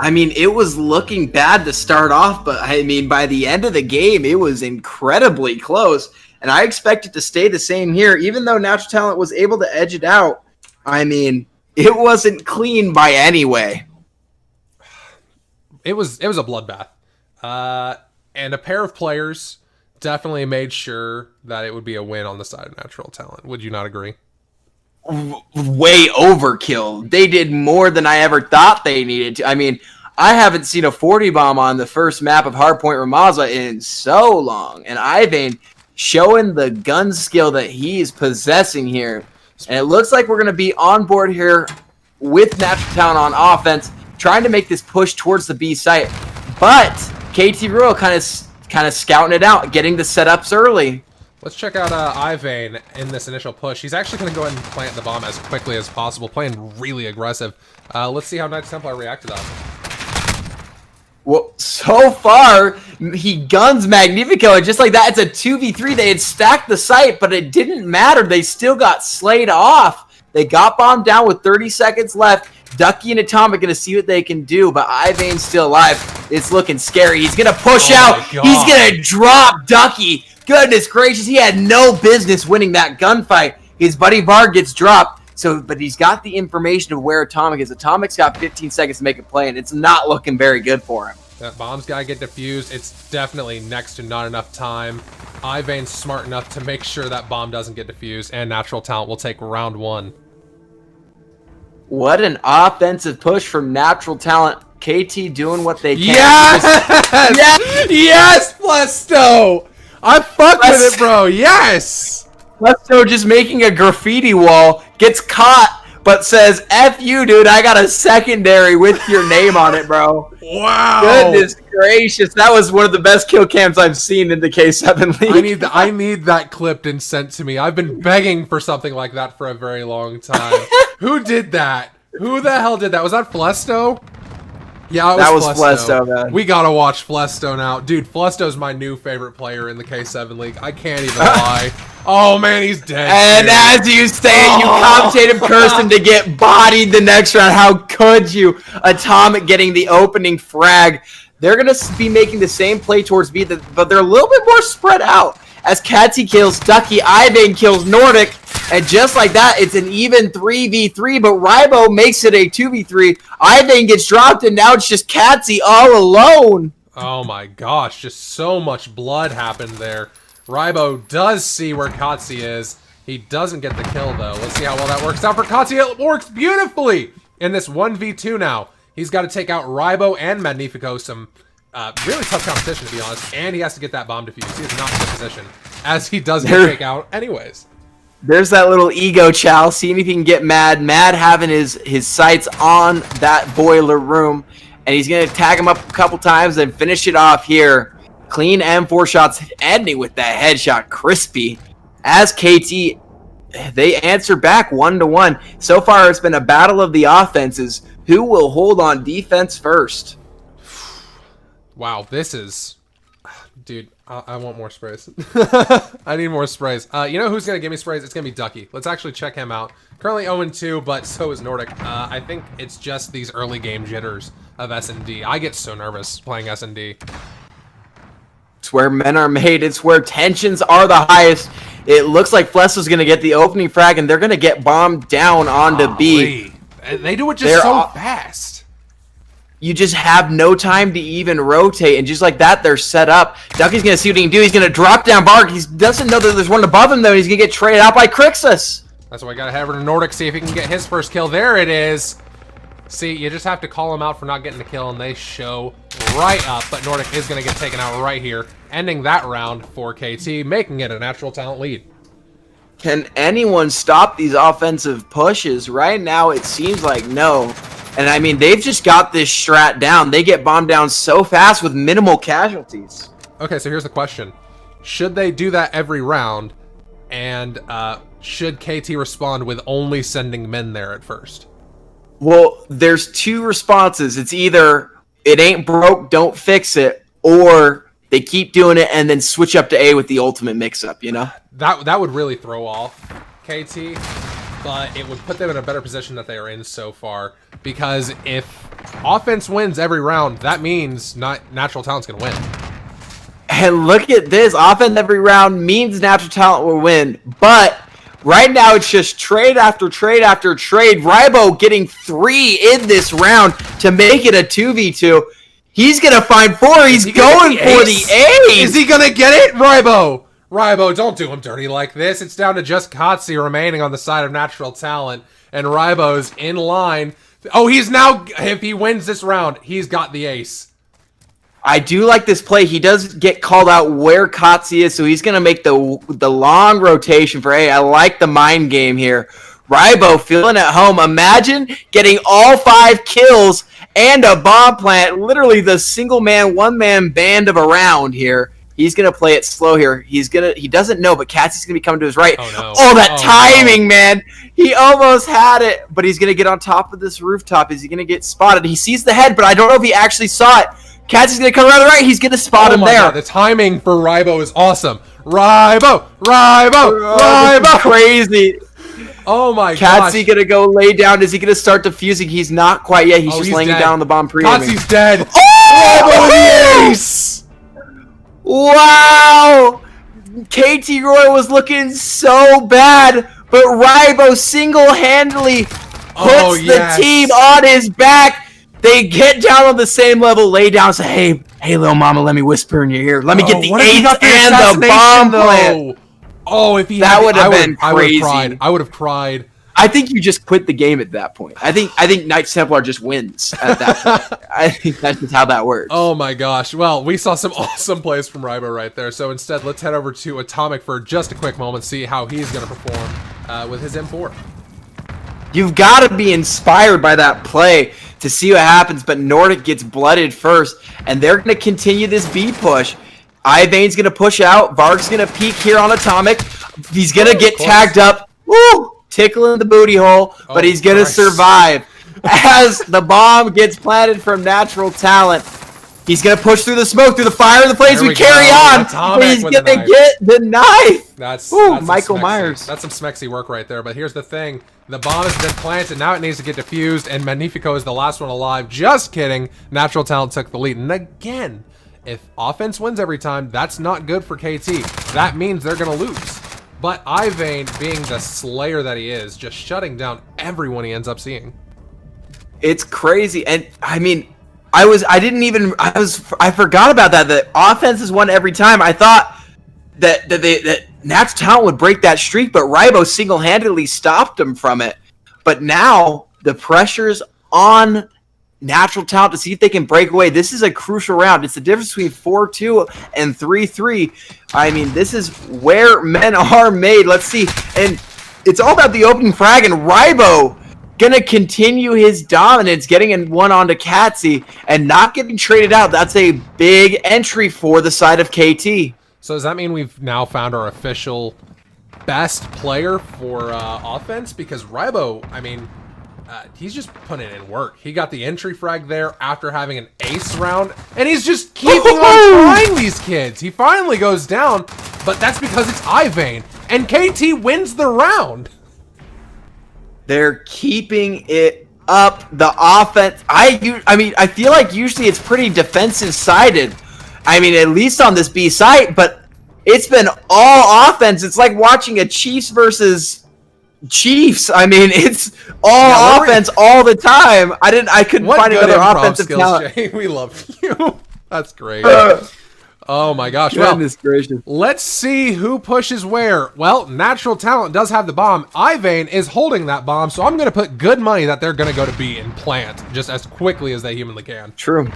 It was looking bad to start off, but by the end of the game, it was incredibly close, and I expect it to stay the same here. Even though Natural Talent was able to edge it out, it wasn't clean by any way. It was a bloodbath, and a pair of players definitely made sure that it would be a win on the side of Natural Talent. Would you not agree? Way overkill. They did more than I ever thought they needed to. I haven't seen a 40 bomb on the first map of Hardpoint Ramaza in so long, and Ivan showing the gun skill that he's possessing here. And it looks like we're going to be on board here with Natural Talent on offense, trying to make this push towards the B site. But KT Royal kind of scouting it out, getting the setups early. Let's check out Ivane in this initial push. He's actually going to go ahead and plant the bomb as quickly as possible, playing really aggressive. Let's see how Knights Templar react to that. Well, so far, he guns Magnifico, and just like that, it's a 2v3. They had stacked the site, but it didn't matter. They still got slayed off. They got bombed down with 30 seconds left. Ducky and Atomic going to see what they can do, but Ivane's still alive. It's looking scary. He's going to push out. He's going to drop Ducky. Goodness gracious, he had no business winning that gunfight. His buddy Varg gets dropped, but he's got the information of where Atomic is. Atomic's got 15 seconds to make a play, and it's not looking very good for him. That bomb's got to get defused. It's definitely next to not enough time. Ivane's smart enough to make sure that bomb doesn't get defused, and Natural Talent will take round one. What an offensive push from Natural Talent. KT doing what they can. Yes! Yes, Flesto! I fuck with it, bro. Yes! Flesto just making a graffiti wall, gets caught, but says, F you, dude. I got a secondary with your name on it, bro. Wow. Goodness gracious. That was one of the best kill cams I've seen in the K7 League. I need that clipped and sent to me. I've been begging for something like that for a very long time. Who did that? Who the hell did that? Was that Flesto? Yeah, that was Flesto, man. We gotta watch Flesto now. Dude, Flesto's my new favorite player in the K7 League. I can't even lie. Oh, man, he's dead. And as you say it, you commentate him, cursed him to get bodied the next round. How could you? Atomic getting the opening frag. They're going to be making the same play towards B, but they're a little bit more spread out. As Katsy kills Ducky, Ivan kills Nordic, and just like that, it's an even 3v3, but Rybo makes it a 2v3. Ivan gets dropped, and now it's just Katsy all alone. Oh my gosh, just so much blood happened there. Rybo does see where Katsy is. He doesn't get the kill, though. Let's see how well that works out for Katsy. It works beautifully in this 1v2 now. He's got to take out Rybo and Magnifico, some really tough competition, to be honest, and he has to get that bomb defused. He is not in a good position, as he does get take out anyways. There's that little ego chow, seeing if he can get Mad. Mad having his sights on that boiler room, and he's going to tag him up a couple times and finish it off here. Clean M4 shots, ending with that headshot, crispy. As KT, they answer back 1-1. So far, it's been a battle of the offenses. Who will hold on defense first? Wow, this is... Dude, I want more sprays. I need more sprays. You know who's going to give me sprays? It's going to be Ducky. Let's actually check him out. Currently 0-2, but so is Nordic. I think it's just these early game jitters of S&D. I get so nervous playing S&D. It's where men are made. It's where tensions are the highest. It looks like Flesso's going to get the opening frag, and they're going to get bombed down onto B. And they do it just so fast. You just have no time to even rotate, and just like that, they're set up. Ducky's going to see what he can do. He's going to drop down Bark. He doesn't know that there's one above him, though. He's going to get traded out by Crixus. That's why I got to head over to Nordic, see if he can get his first kill. There it is. See, you just have to call him out for not getting the kill, and they show right up. But Nordic is going to get taken out right here, ending that round for KT, making it a natural talent lead. Can anyone stop these offensive pushes? Right now, it seems like no. And I mean, they've just got this strat down. They get bombed down so fast with minimal casualties. Okay, so here's the question. Should they do that every round? And should KT respond with only sending men there at first? Well, there's two responses. It's either it ain't broke, don't fix it, or they keep doing it and then switch up to A with the ultimate mix-up, you know? That would really throw off KT, but it would put them in a better position that they are in so far. Because if offense wins every round, that means Natural Talent's going to win. And look at this. Offense every round means Natural Talent will win, but right now, it's just trade after trade after trade. Rybo getting 3 in this round to make it a 2v2. He's going to find 4. He's going for the ace. Is he going to get it? Rybo, don't do him dirty like this. It's down to just Kotze remaining on the side of Natural Talent. And Rybo's in line. Oh, he's now, if he wins this round, he's got the ace. I do like this play. He does get called out where Kotze is, so he's going to make the long rotation for A. I like the mind game here. Rybo feeling at home. Imagine getting all 5 kills and a bomb plant. Literally the single-man, one-man band of a round here. He's going to play it slow here. He doesn't know, but Katsy's going to be coming to his right. Oh, no. Oh, that timing, man. He almost had it, but he's going to get on top of this rooftop. Is he going to get spotted? He sees the head, but I don't know if he actually saw it. Katsy's going to come around the right. He's going to spot him there. God, the timing for Rybo is awesome. Rybo! Crazy. Oh my gosh. Katsy going to go lay down. Is he going to start defusing? He's not quite yet. He's just laying down on the bomb pre-aiming. Katsy's dead. Oh! Rybo with the ace! Wow! KT Roy was looking so bad, but Rybo single-handedly puts the team on his back. They get down on the same level, lay down, say, hey, little mama, let me whisper in your ear. Let me get the ace and the bomb plant. Oh, if he that would have been crazy. I would have cried. I think you just quit the game at that point. I think Knights Templar just wins at that point. I think that's just how that works. Oh my gosh. Well, we saw some awesome plays from Rybo right there. So instead, let's head over to Atomic for just a quick moment, see how he's going to perform with his M4. You've got to be inspired by that play to see what happens, but Nordic gets blooded first, and they're going to continue this B push. Ivane's going to push out. Varg's going to peek here on Atomic. He's going to get tagged up. Woo! Tickling the booty hole, but he's going to survive. As the bomb gets planted from Natural Talent, he's going to push through the smoke, through the fire, and the flames. We carry on. He's going to get the knife. That's Michael Myers. That's some smexy work right there, but here's the thing. The bomb has been planted. Now it needs to get defused, and Magnifico is the last one alive. Just kidding. Natural Talent took the lead. And again, if offense wins every time, that's not good for KT. That means they're going to lose. But Ivane, being the slayer that he is, just shutting down everyone he ends up seeing. It's crazy. And I mean, I forgot about that. The offense is won every time. I thought that Natural Talent would break that streak, but Rybo single-handedly stopped him from it. But now the pressure's on Natural Talent to see if they can break away. This is a crucial round. It's the difference between 4-2 and 3-3. I mean, this is where men are made. Let's see. And it's all about the opening frag, and Rybo gonna continue his dominance, getting one onto Katsy and not getting traded out. That's a big entry for the side of KT. So does that mean we've now found our official best player for offense? Because Rybo, I mean, he's just putting in work. He got the entry frag there after having an ace round, and he's just keeping on trying these kids. He finally goes down, but that's because it's Ivane, and KT wins the round. They're keeping it up. The offense, I mean, I feel like usually it's pretty defensive sided. I mean, at least on this B site, but it's been all offense. It's like watching a Chiefs versus Chiefs. I mean, it's all offense all the time. I couldn't find another offensive skills, talent. Jay. We love you. That's great. Oh my gosh. Goodness gracious. Let's see who pushes where. Well, Natural Talent does have the bomb. Ivane is holding that bomb, so I'm going to put good money that they're going to go to B and plant just as quickly as they humanly can. True.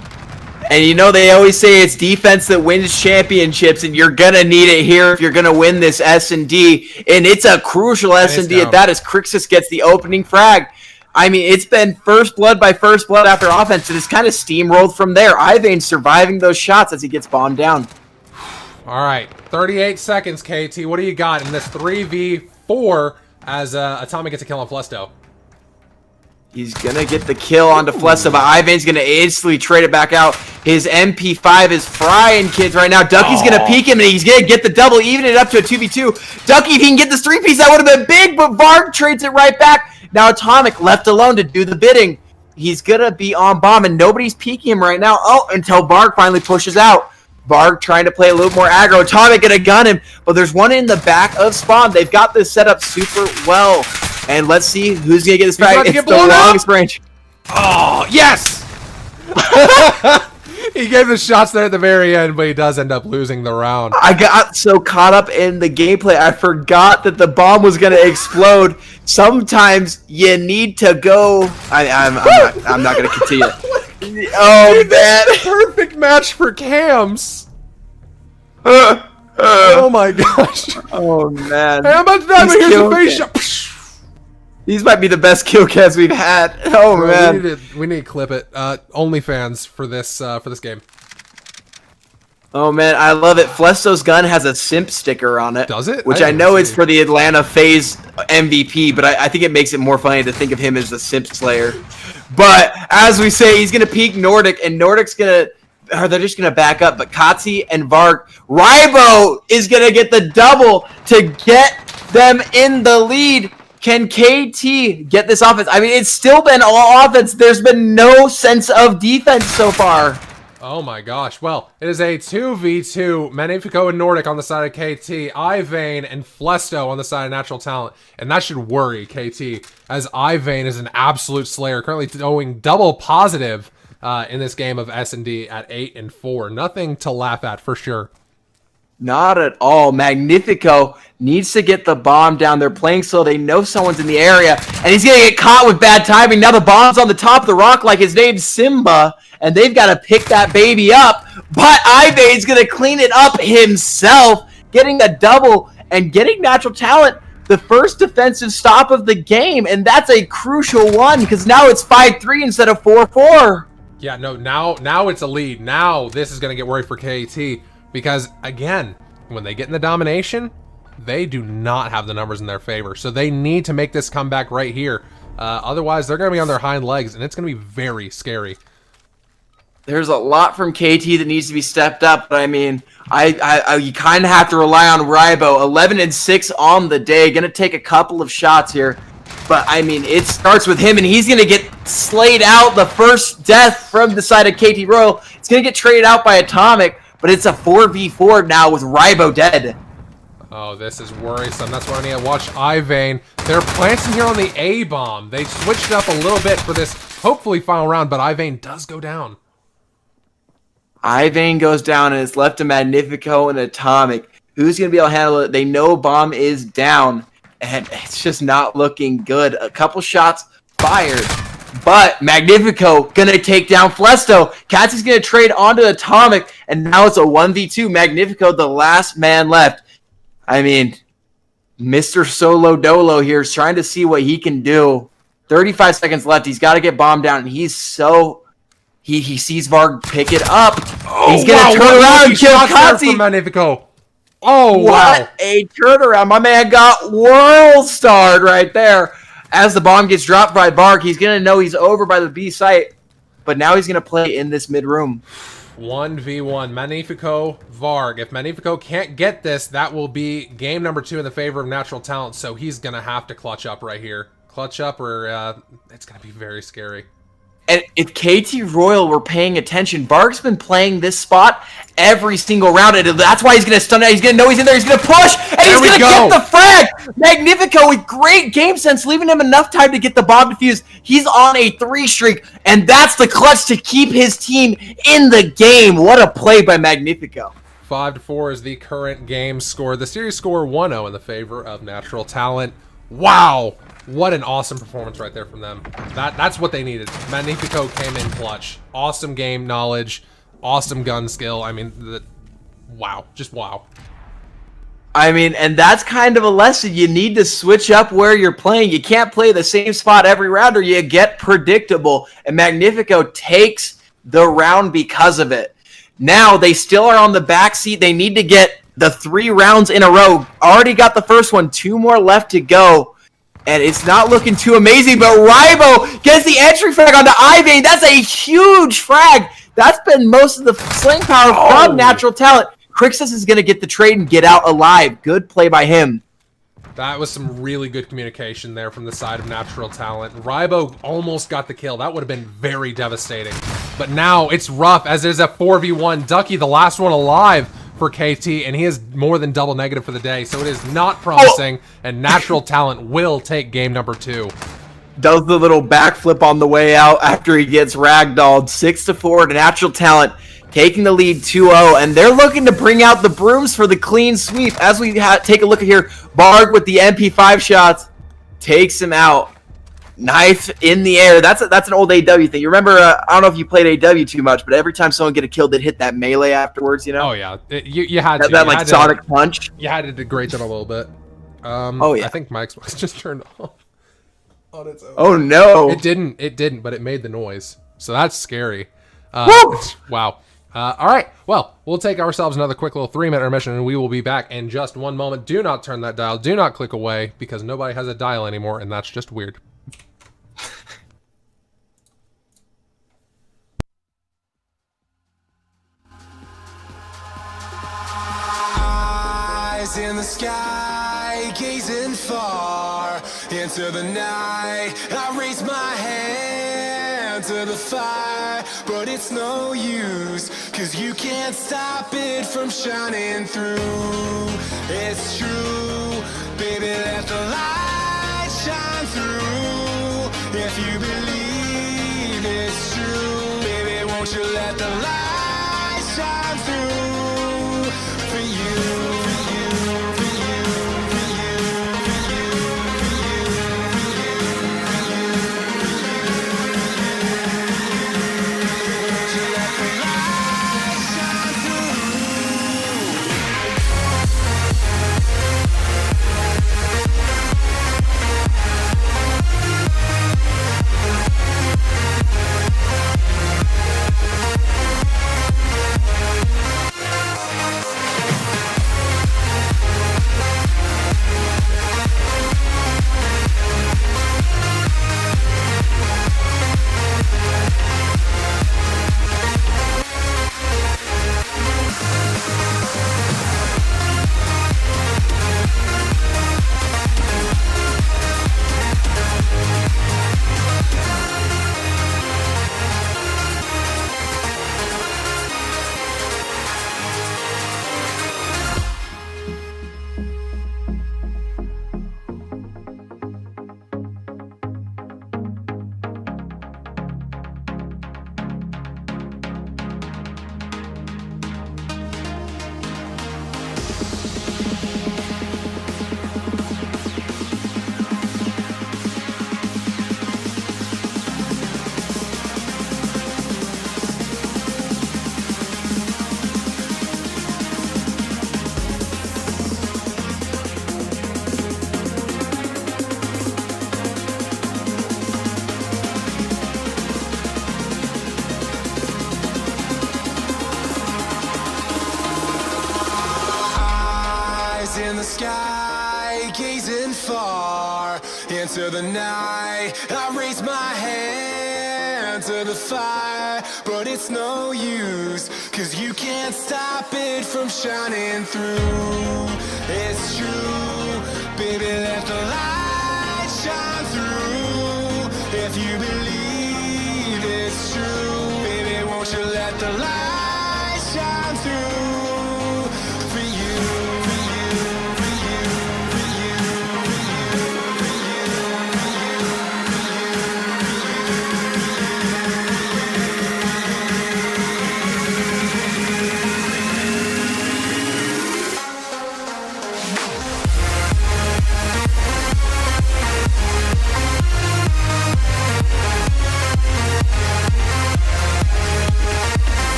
And you know, they always say it's defense that wins championships, and you're going to need it here if you're going to win this S&D. And it's a crucial S&D at that, as Crixus gets the opening frag. I mean, it's been first blood by first blood after offense, and it's kind of steamrolled from there. Ivane surviving those shots as he gets bombed down. All right, 38 seconds, KT. What do you got in this 3v4 as Atomic gets a kill on Flesto? He's going to get the kill onto Flesto, but Ivane's going to instantly trade it back out. His MP5 is frying kids right now. Ducky's going to peek him, and he's going to get the double, even it up to a 2v2. Ducky, if he can get this 3-piece, that would have been big, but Varg trades it right back. Now Atomic left alone to do the bidding. He's going to be on bomb, and nobody's peeking him right now. Oh, until Varg finally pushes out. Varg trying to play a little more aggro. Atomic going to gun him, but there's one in the back of spawn. They've got this set up super well. And let's see who's going to get this frag. It's the longest range. Oh, yes! He gave the shots there at the very end, but he does end up losing the round. I got so caught up in the gameplay, I forgot that the bomb was going to explode. Sometimes you need to go. I'm not going to continue. Oh, dude, man. This is the perfect match for cams. Oh, my gosh. Oh, man. Hey, I'm about to die, but here's the face shot. These might be the best kill cams we've had. Oh, bro, man. We need to clip it. OnlyFans for this game. Oh, man, I love it. Flesto's gun has a simp sticker on it. Does it? Which I know is for the Atlanta FaZe MVP, but I think it makes it more funny to think of him as the simp slayer. But as we say, he's going to peek Nordic, and Nordic's going to... Or they're just going to back up, but Kotzi and Varg... Rybo is going to get the double to get them in the lead. Can KT get this offense? I mean, it's still been all offense. There's been no sense of defense so far. Oh my gosh. Well, it is a 2v2. Magnifico and Nordic on the side of KT. Ivane and Flesto on the side of Natural Talent. And that should worry KT, as Ivane is an absolute slayer, currently going double positive in this game of S&D at 8-4. Nothing to laugh at for sure. Not at all. Magnifico needs to get the bomb down. They're playing slow. They know someone's in the area, and he's going to get caught with bad timing. Now the bomb's on the top of the rock like his name's Simba, and they've got to pick that baby up. But Ivane's going to clean it up himself, getting a double and getting Natural Talent the first defensive stop of the game, and that's a crucial one because now it's 5-3 instead of 4-4. Yeah, no, now it's a lead. Now this is going to get worried for KT. Because, again, when they get in the domination, they do not have the numbers in their favor. So they need to make this comeback right here. Otherwise, they're going to be on their hind legs, and it's going to be very scary. There's a lot from KT that needs to be stepped up. But, I mean, you kind of have to rely on Rybo. 11-6 on the day. Going to take a couple of shots here. But, I mean, it starts with him, and he's going to get slayed out. The first death from the side of KT Royal. It's going to get traded out by Atomic. But it's a 4v4 now with Rybo dead. Oh, this is worrisome. That's why I need to watch Ivane. They're planting here on the A-bomb. They switched up a little bit for this, hopefully, final round, but Ivane does go down. Ivane goes down, and it's left to Magnifico and Atomic. Who's going to be able to handle it? They know bomb is down, and it's just not looking good. A couple shots fired. But Magnifico going to take down Flesto. Katsy's going to trade onto Atomic, and now it's a 1v2. Magnifico, the last man left. I mean, Mr. Solo Dolo here is trying to see what he can do. 35 seconds left. He's got to get bombed down, and he's so... He sees Varg pick it up. Oh, he's going to turn around and kill Katsy. Magnifico. Oh, what wow. a turnaround. My man got world starred right there. As the bomb gets dropped by Varg, he's going to know he's over by the B site. But now he's going to play in this mid room. 1v1. Magnifico, Varg. If Magnifico can't get this, that will be game number 2 in the favor of Natural Talent. So he's going to have to clutch up right here. Clutch up or it's going to be very scary. And if KT Royal were paying attention, Bark's been playing this spot every single round, and that's why he's going to stun out. He's going to know he's in there. He's going to push, and he's going to get the frag. Magnifico with great game sense, leaving him enough time to get the bomb defused. He's on a 3 streak, and that's the clutch to keep his team in the game. What a play by Magnifico. 5-4 is the current game score. The series score 1-0 in the favor of Natural Talent. Wow. What an awesome performance right there from them. That's what they needed. Magnifico came in clutch. Awesome game knowledge. Awesome gun skill. I mean, wow. Just wow. I mean, and that's kind of a lesson. You need to switch up where you're playing. You can't play the same spot every round or you get predictable. And Magnifico takes the round because of it. Now, they still are on the back seat. They need to get the 3 rounds in a row. Already got the first one. 2 more left to go. And it's not looking too amazing, but Rybo gets the entry frag onto Ivane. That's a huge frag. That's been most of the sling power from Natural Talent. Crixus is going to get the trade and get out alive. Good play by him. That was some really good communication there from the side of Natural Talent. Rybo almost got the kill. That would have been very devastating. But now it's rough as there's a 4v1. Ducky, the last one alive for KT, and he is more than double negative for the day, so it is not promising, and Natural Talent will take game number 2. Does the little backflip on the way out after he gets ragdolled. 6-4 to Natural Talent, taking the lead 2-0, and they're looking to bring out the brooms for the clean sweep. As we take a look at here, Barg with the MP5 shots takes him out. Knife in the air. That's an old AW thing. You remember, I don't know if you played AW too much, but every time someone get a kill, they'd hit that melee afterwards, you know? Oh, yeah. You had to. That like Sonic punch. You had to degrade them a little bit. Oh, yeah. I think my Xbox just turned off on its own. Oh, no. It didn't, but it made the noise. So that's scary. Woo! Wow. All right. Well, we'll take ourselves another quick little 3-minute intermission, and we will be back in just one moment. Do not turn that dial. Do not click away, because nobody has a dial anymore, and that's just weird. Eyes in the sky, gazing far into the night. I raise my hand to the fire, but it's no use, 'cause you can't stop it from shining through. It's true, baby, let the light shine through. If you believe it's true, baby, won't you let the light shine through for you. In the sky, gazing far into the night. I raise my hand to the fire, but it's no use, 'cause you can't stop it from shining through. It's true, baby, let the light shine through. If you believe to let the light shine through for you, for you, for you, for you, for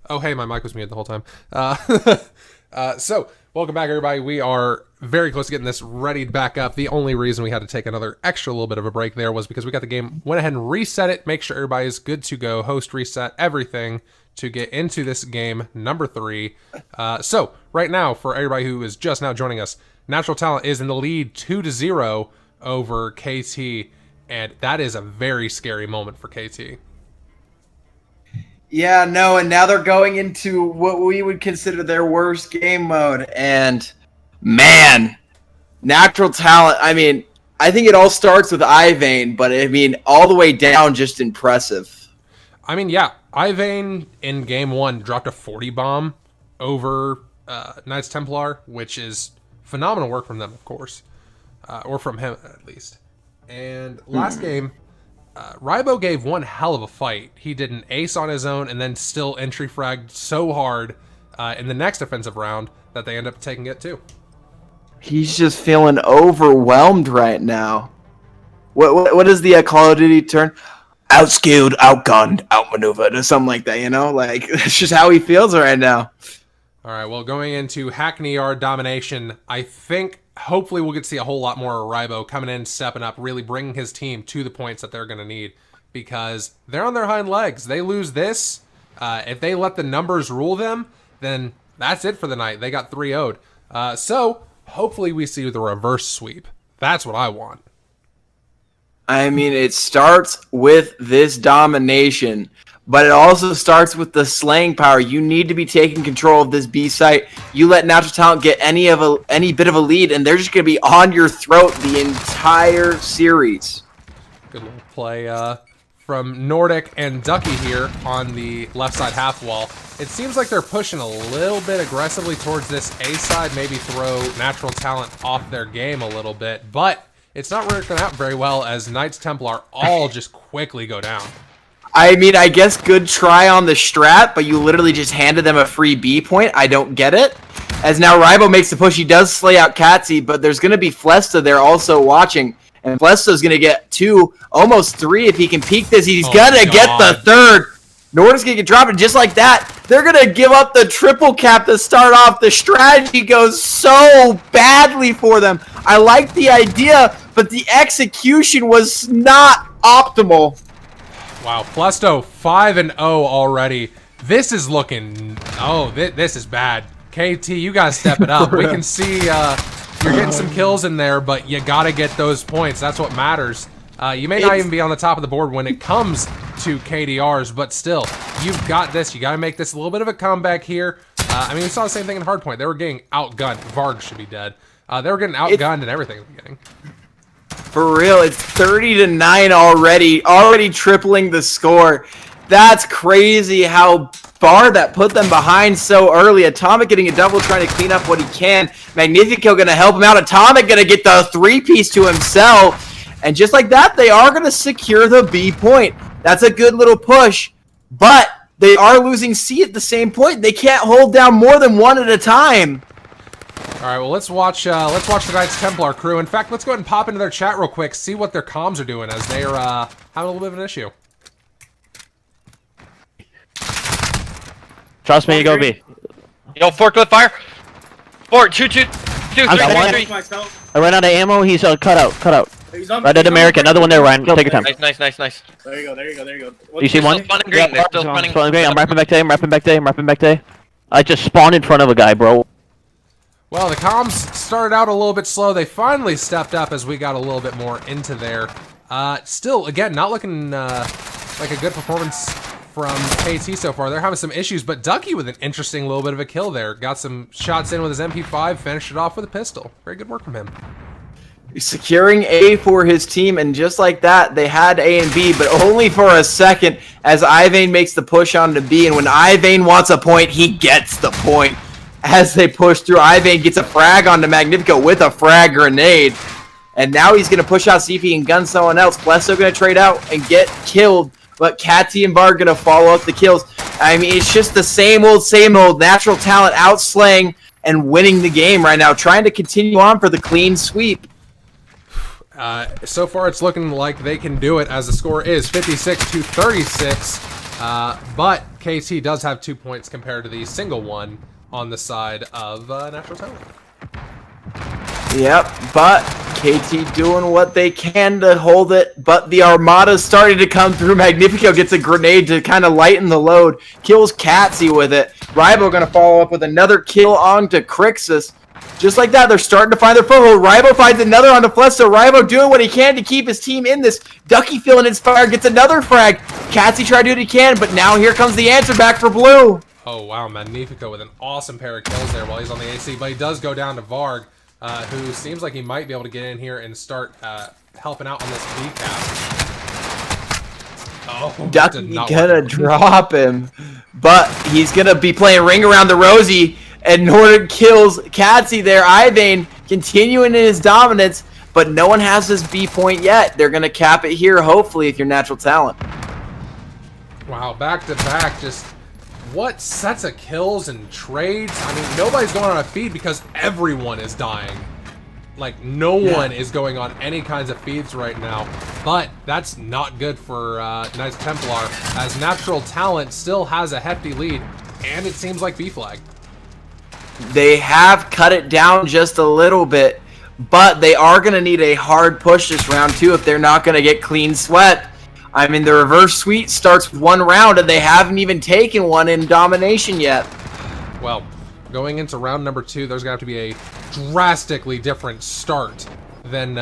Oh, hey, my mic was muted the whole time. So, welcome back, everybody. We are very close to getting this readied back up. The only reason we had to take another extra little bit of a break there was because we got the game, went ahead and reset it, make sure everybody's good to go, host reset, everything to get into this game, number 3. So, right now, for everybody who is just now joining us, Natural Talent is in the lead 2-0 over KT, and that is a very scary moment for KT. Yeah, no, and now they're going into what we would consider their worst game mode. And, man, Natural Talent, I mean, I think it all starts with Ivane, but, I mean, all the way down, just impressive. I mean, yeah, Ivane in game 1 dropped a 40 bomb over Knights Templar, which is phenomenal work from them, of course. Or from him, at least. And last game, Rybo gave one hell of a fight. He did an ace on his own and then still entry fragged so hard in the next offensive round that they end up taking it too. He's just feeling overwhelmed right now. What is the Call of Duty turn? outskilled, outgunned, outmaneuvered, or something like that, you know? Like, it's just how he feels right now. All right, well, going into Hackney Yard domination, I think hopefully we'll get to see a whole lot more of Rybo coming in, stepping up, really bringing his team to the points that they're going to need, because they're on their hind legs. They lose this. If they let the numbers rule them, then that's it for the night. They got 3-0'd. So hopefully we see the reverse sweep. That's what I want. I mean, it starts with this domination, but it also starts with the slaying power. You need to be taking control of this B site. You let Natural Talent get any bit of a lead, and they're just going to be on your throat the entire series. Good little play from Nordic and Ducky here on the left side half wall. It seems like they're pushing a little bit aggressively towards this A side, maybe throw Natural Talent off their game a little bit, but it's not working out very well as Knights Templar all just quickly go down. I mean, I guess good try on the strat, but you literally just handed them a free B point. I don't get it. As now Rybo makes the push, he does slay out Katsy, but there's going to be Flesta there also watching. And Flesta's going to get 2, almost 3 if he can peek this. He's going to get the 3rd. Nordic's going to get dropped, and just like that, they're going to give up the triple cap to start off. The strategy goes so badly for them. I like the idea, but the execution was not optimal. Wow, Flesto 5-0 already. This is looking... Oh, this is bad. KT, you got to step it up. We can see you're getting some kills in there, but you got to get those points. That's what matters. You may not even be on the top of the board when it comes to KDRs, but still, you've got this. You got to make this a little bit of a comeback here. I mean, we saw the same thing in Hardpoint. They were getting outgunned. Varg should be dead. They were getting outgunned and everything at the beginning. For real, it's 30-9 already tripling the score. That's crazy how far that put them behind so early. Atomic getting a double, trying to clean up what he can. Magnifico going to help him out. Atomic going to get the 3-piece to himself. And just like that, they are going to secure the B point. That's a good little push. But they are losing C at the same point. They can't hold down more than one at a time. All right, well, let's watch the Knights Templar crew. In fact, let's go ahead and pop into their chat real quick, see what their comms are doing as they are having a little bit of an issue. Trust me, you go B. Yo, forklift fire. 4, 2, 2, 2, 3, I got 3, one. 3. I ran out of ammo. He's cut out. He's on Right at America. Another one there, Ryan. Take your time. Nice. There you go. You see one? Still spawning green. They're still spawning green. I'm wrapping back day. I just spawned in front of a guy, bro. Well, the comms started out a little bit slow. They finally stepped up as we got a little bit more into there. Still, again, not looking like a good performance from KT so far. They're having some issues, but Ducky with an interesting little bit of a kill there. Got some shots in with his MP5, finished it off with a pistol. Very good work from him. Securing A for his team, and just like that, they had A and B, but only for a second as Ivane makes the push onto B, and when Ivane wants a point, he gets the point. As they push through, Ivane gets a frag onto Magnifico with a frag grenade, and now he's going to push out, see if he can gun someone else. Blesto going to trade out and get killed, but Katsy and Varg going to follow up the kills. I mean, it's just the same old Natural Talent outslaying and winning the game right now, trying to continue on for the clean sweep. So far, it's looking like they can do it as the score is 56-36. But KT does have 2 points compared to the single one on the side of Natural Talent. Yep, but KT doing what they can to hold it, but the Armada's starting to come through. Magnifico gets a grenade to kind of lighten the load, kills Katsy with it. Rybo going to follow up with another kill onto Crixus. Just like that, they're starting to find their foothold. Rybo finds another on the Flesto. Rybo doing what he can to keep his team in this. Ducky feeling inspired, gets another frag. Katsy tried to do what he can, but now here comes the answer back for Blue. Oh, wow, Magnifico with an awesome pair of kills there while he's on the AC, but he does go down to Varg, who seems like he might be able to get in here and start helping out on this B cap. Oh, Ducky gonna drop him, but he's gonna be playing Ring Around the Rosie. And Nordic kills Katsy there. Ivane continuing in his dominance, but no one has this B point yet. They're going to cap it here, hopefully, if you're Natural Talent. Wow, back to back, just what sets of kills and trades. I mean, nobody's going on a feed because everyone is dying. Like, no one is going on any kinds of feeds right now. But that's not good for Knights Templar, as Natural Talent still has a hefty lead, and it seems like B flag. They have cut it down just a little bit, but they are going to need a hard push this round too if they're not going to get clean swept. I mean, the reverse sweep starts with 1 round, and they haven't even taken one in domination yet. Well, going into round number 2, there's going to have to be a drastically different start than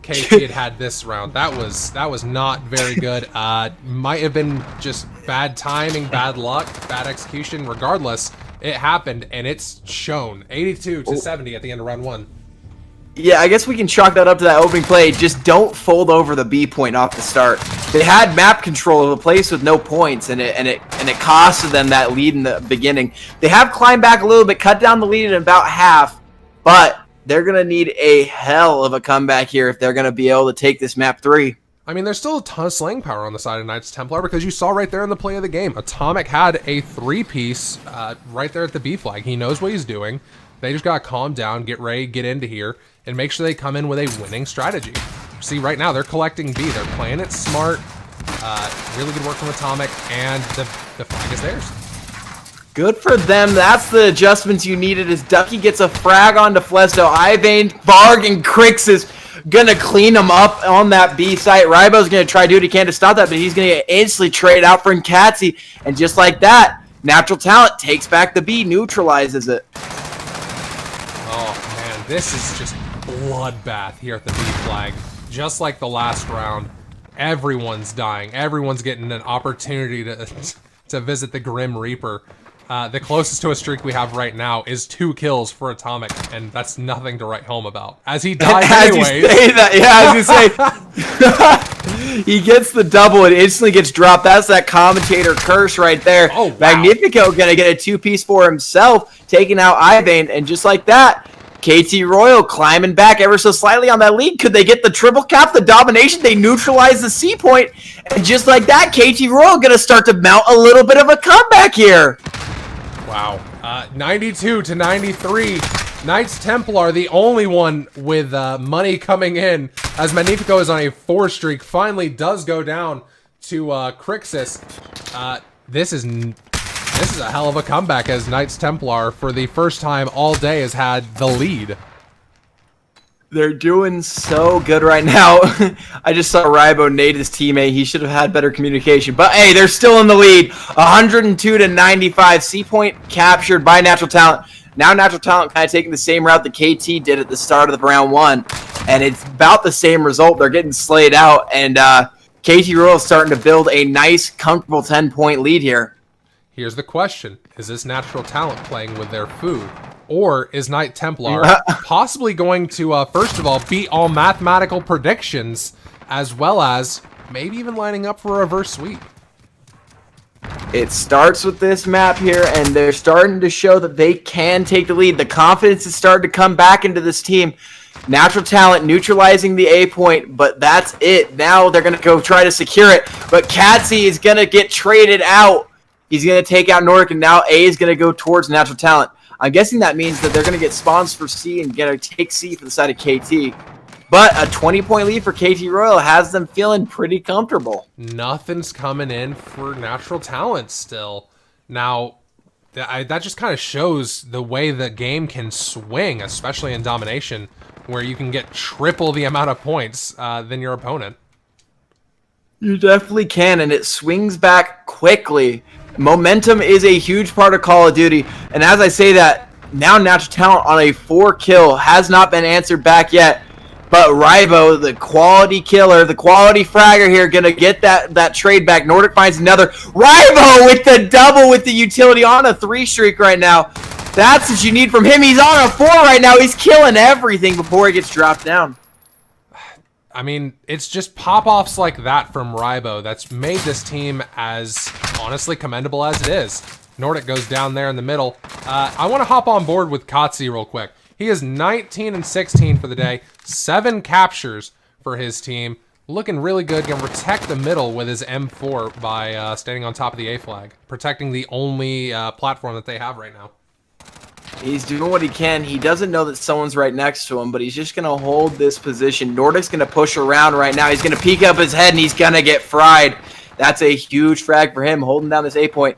KT had this round. That was not very good. Might have been just bad timing, bad luck, bad execution. Regardless, it happened, and it's shown. 82-70 at the end of round 1. Yeah, I guess we can chalk that up to that opening play. Just don't fold over the B point off the start. They had map control of a place with no points, and it costed them that lead in the beginning. They have climbed back a little bit, cut down the lead in about half, but they're gonna need a hell of a comeback here if they're gonna be able to take this map 3. I mean, there's still a ton of slaying power on the side of Knights Templar, because you saw right there in the play of the game, Atomic had a 3-piece right there at the B flag. He knows what he's doing. They just gotta calm down, get ready, get into here, and make sure they come in with a winning strategy. See, right now, they're collecting B. They're playing it smart. Really good work from Atomic, and the flag is theirs. Good for them. That's the adjustments you needed as Ducky gets a frag onto Flesto. Ivane, Varg, and Crix is going to clean them up on that B site. Rybo's going to try to do what he can to stop that, but he's going to get instantly traded out for Nkatsi. And just like that, Natural Talent takes back the B, neutralizes it. Oh, man, this is just bloodbath here at the B flag. Just like the last round, everyone's dying. Everyone's getting an opportunity to visit the Grim Reaper. The closest to a streak we have right now is 2 kills for Atomic, and that's nothing to write home about. As he dies anyways. As you say that, yeah, as you say, he gets the double and instantly gets dropped. That's that commentator curse right there. Oh, wow. Magnifico gonna get a 2-piece for himself, taking out Ivane, and just like that, KT Royal climbing back ever so slightly on that lead. Could they get the triple cap, the domination? They neutralize the C point, and just like that, KT Royal gonna start to mount a little bit of a comeback here. Wow. 92-93. Knights Templar, the only one with money coming in, as Magnifico is on a 4 streak, finally does go down to Crixus. This is a hell of a comeback, as Knights Templar, for the first time all day, has had the lead. They're doing so good right now. I just saw Rybo nade his teammate. He should have had better communication. But hey, they're still in the lead. 102-95. C point captured by Natural Talent. Now Natural Talent kind of taking the same route that KT did at the start of the round 1. And it's about the same result. They're getting slayed out. And KT Royal is starting to build a nice, comfortable 10-point lead here. Here's the question. Is this Natural Talent playing with their food? Or is Knight Templar possibly going to, first of all, beat all mathematical predictions, as well as maybe even lining up for a reverse sweep? It starts with this map here, and they're starting to show that they can take the lead. The confidence is starting to come back into this team. Natural Talent neutralizing the A point, but that's it. Now they're going to go try to secure it, but Katsi is going to get traded out. He's going to take out Nordic, and now A is going to go towards Natural Talent. I'm guessing that means that they're going to get spawns for C and going to take C for the side of KT. But a 20-point lead for KT Royal has them feeling pretty comfortable. Nothing's coming in for Natural Talent still. Now, that just kind of shows the way the game can swing, especially in domination, where you can get triple the amount of points than your opponent. You definitely can, and it swings back quickly. Momentum is a huge part of Call of Duty, and as I say that, now Natural Talent on a 4-kill has not been answered back yet, but Rybo, the quality killer, the quality fragger here, gonna get that trade back. Nordic finds another. Rybo with the double with the utility on a 3 streak right now. That's what you need from him. He's on a 4 right now. He's killing everything before he gets dropped down. I mean, it's just pop-offs like that from Rybo that's made this team as honestly commendable as it is. Nordic goes down there in the middle. I want to hop on board with Katsi real quick. He is 19-16 for the day, 7 captures for his team. Looking really good. Going to protect the middle with his M4 by standing on top of the A flag, protecting the only platform that they have right now. He's doing what he can. He doesn't know that someone's right next to him, but he's just going to hold this position. Nordic's going to push around right now. He's going to peek up his head, and he's going to get fried. That's a huge frag for him, holding down this 8-point.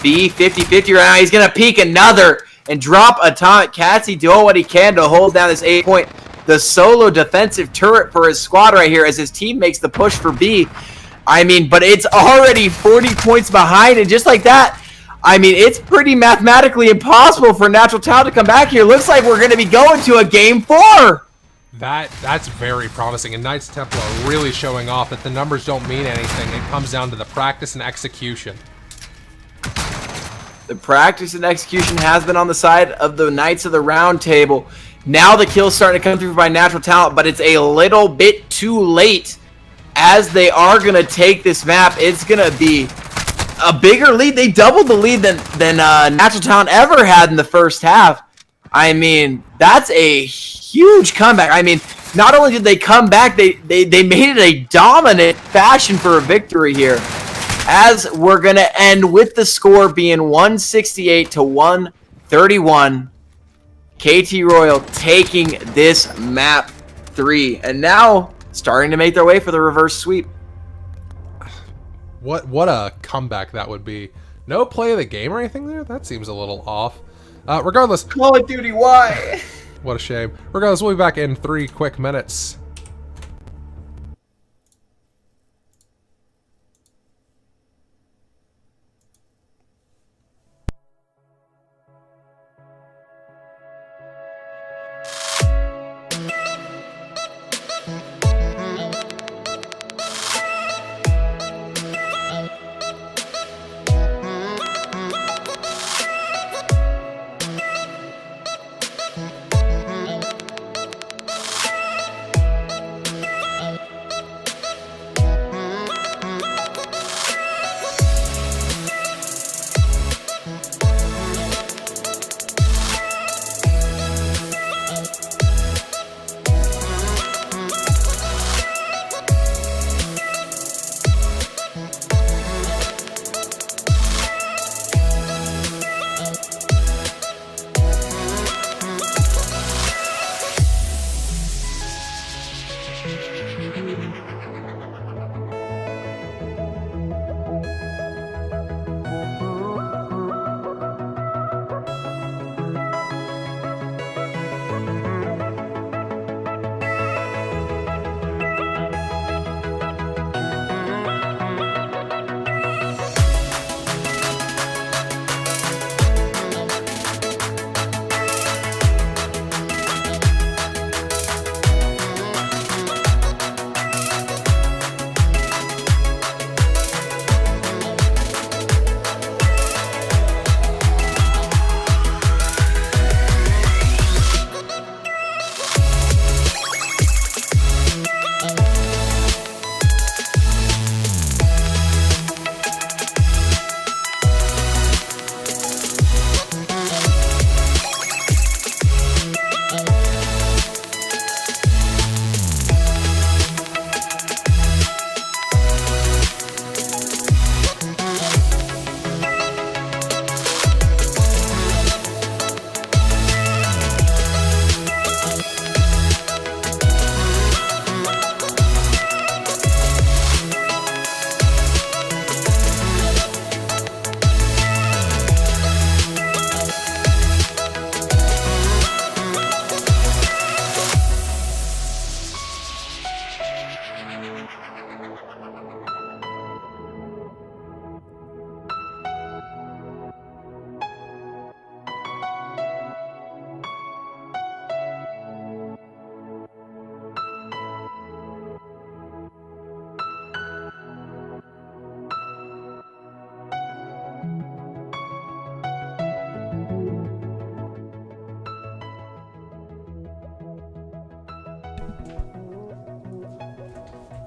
B 50-50 right now. He's going to peek another and drop Atomic Catsy, doing what he can to hold down this 8-point. The solo defensive turret for his squad right here as his team makes the push for B. I mean, but it's already 40 points behind, and just like that, I mean, it's pretty mathematically impossible for Natural Talent to come back here. Looks like we're going to be going to a Game 4. That's very promising, and Knights Templar are really showing off that the numbers don't mean anything. It comes down to the practice and execution. The practice and execution has been on the side of the Knights of the Round Table. Now the kill's starting to come through by Natural Talent, but it's a little bit too late. As they are going to take this map, it's going to be a bigger lead. They doubled the lead than Natural Talent ever had in the first half. I mean, that's a huge comeback. I mean, not only did they come back, they made it a dominant fashion for a victory here. As we're going to end with the score being 168 to 131. KT Royal taking this map 3. And now starting to make their way for the reverse sweep. What a comeback that would be. No play of the game or anything there? That seems a little off. Regardless. Call of Duty, why? What a shame. Regardless, we'll be back in 3 quick minutes.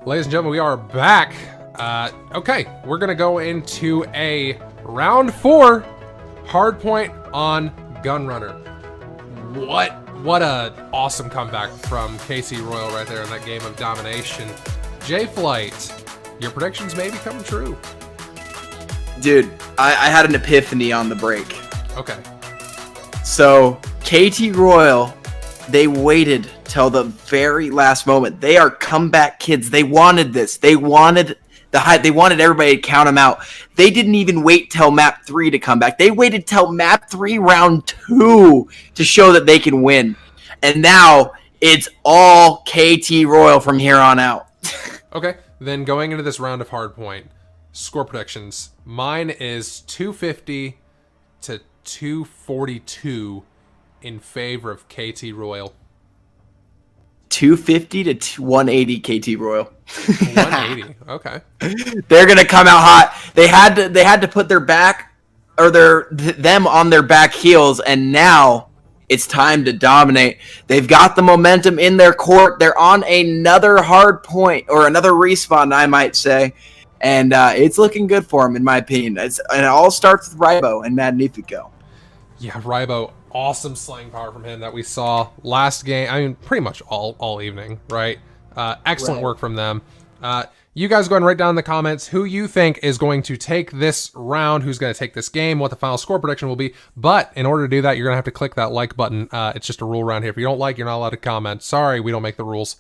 Ladies and gentlemen, we are back. Okay, we're gonna go into a round 4 hardpoint on Gunrunner. What a awesome comeback from KC Royal right there in that game of domination. J-Flight, your predictions may be coming true. Dude, I had an epiphany on the break. Okay. So KT Royal, they waited till the very last moment. They are comeback kids. They wanted this. They wanted the hype. They wanted everybody to count them out. They didn't even wait till map 3 to come back. They waited till map 3 round 2 to show that they can win. And now it's all KT Royal from here on out. Okay, then going into this round of Hardpoint, score predictions. Mine is 250 to 242 in favor of KT Royal. 250 to 180 KT Royal. 180. Okay. They're gonna come out hot. They had to put their back or them on their back heels, and now it's time to dominate. They've got the momentum in their court. They're on another hard point or another respawn, I might say, and it's looking good for them, in my opinion. And it all starts with Ribo and Magnifico. Yeah, Ribo, awesome slaying power from him that we saw last game. I mean, pretty much all evening, right? Excellent Right. work from them. You guys go ahead and write down in the comments who you think is going to take this round, who's going to take this game, what the final score prediction will be. But in order to do that, you're going to have to click that like button. It's just a rule around here. If you don't like, you're not allowed to comment. Sorry, we don't make the rules.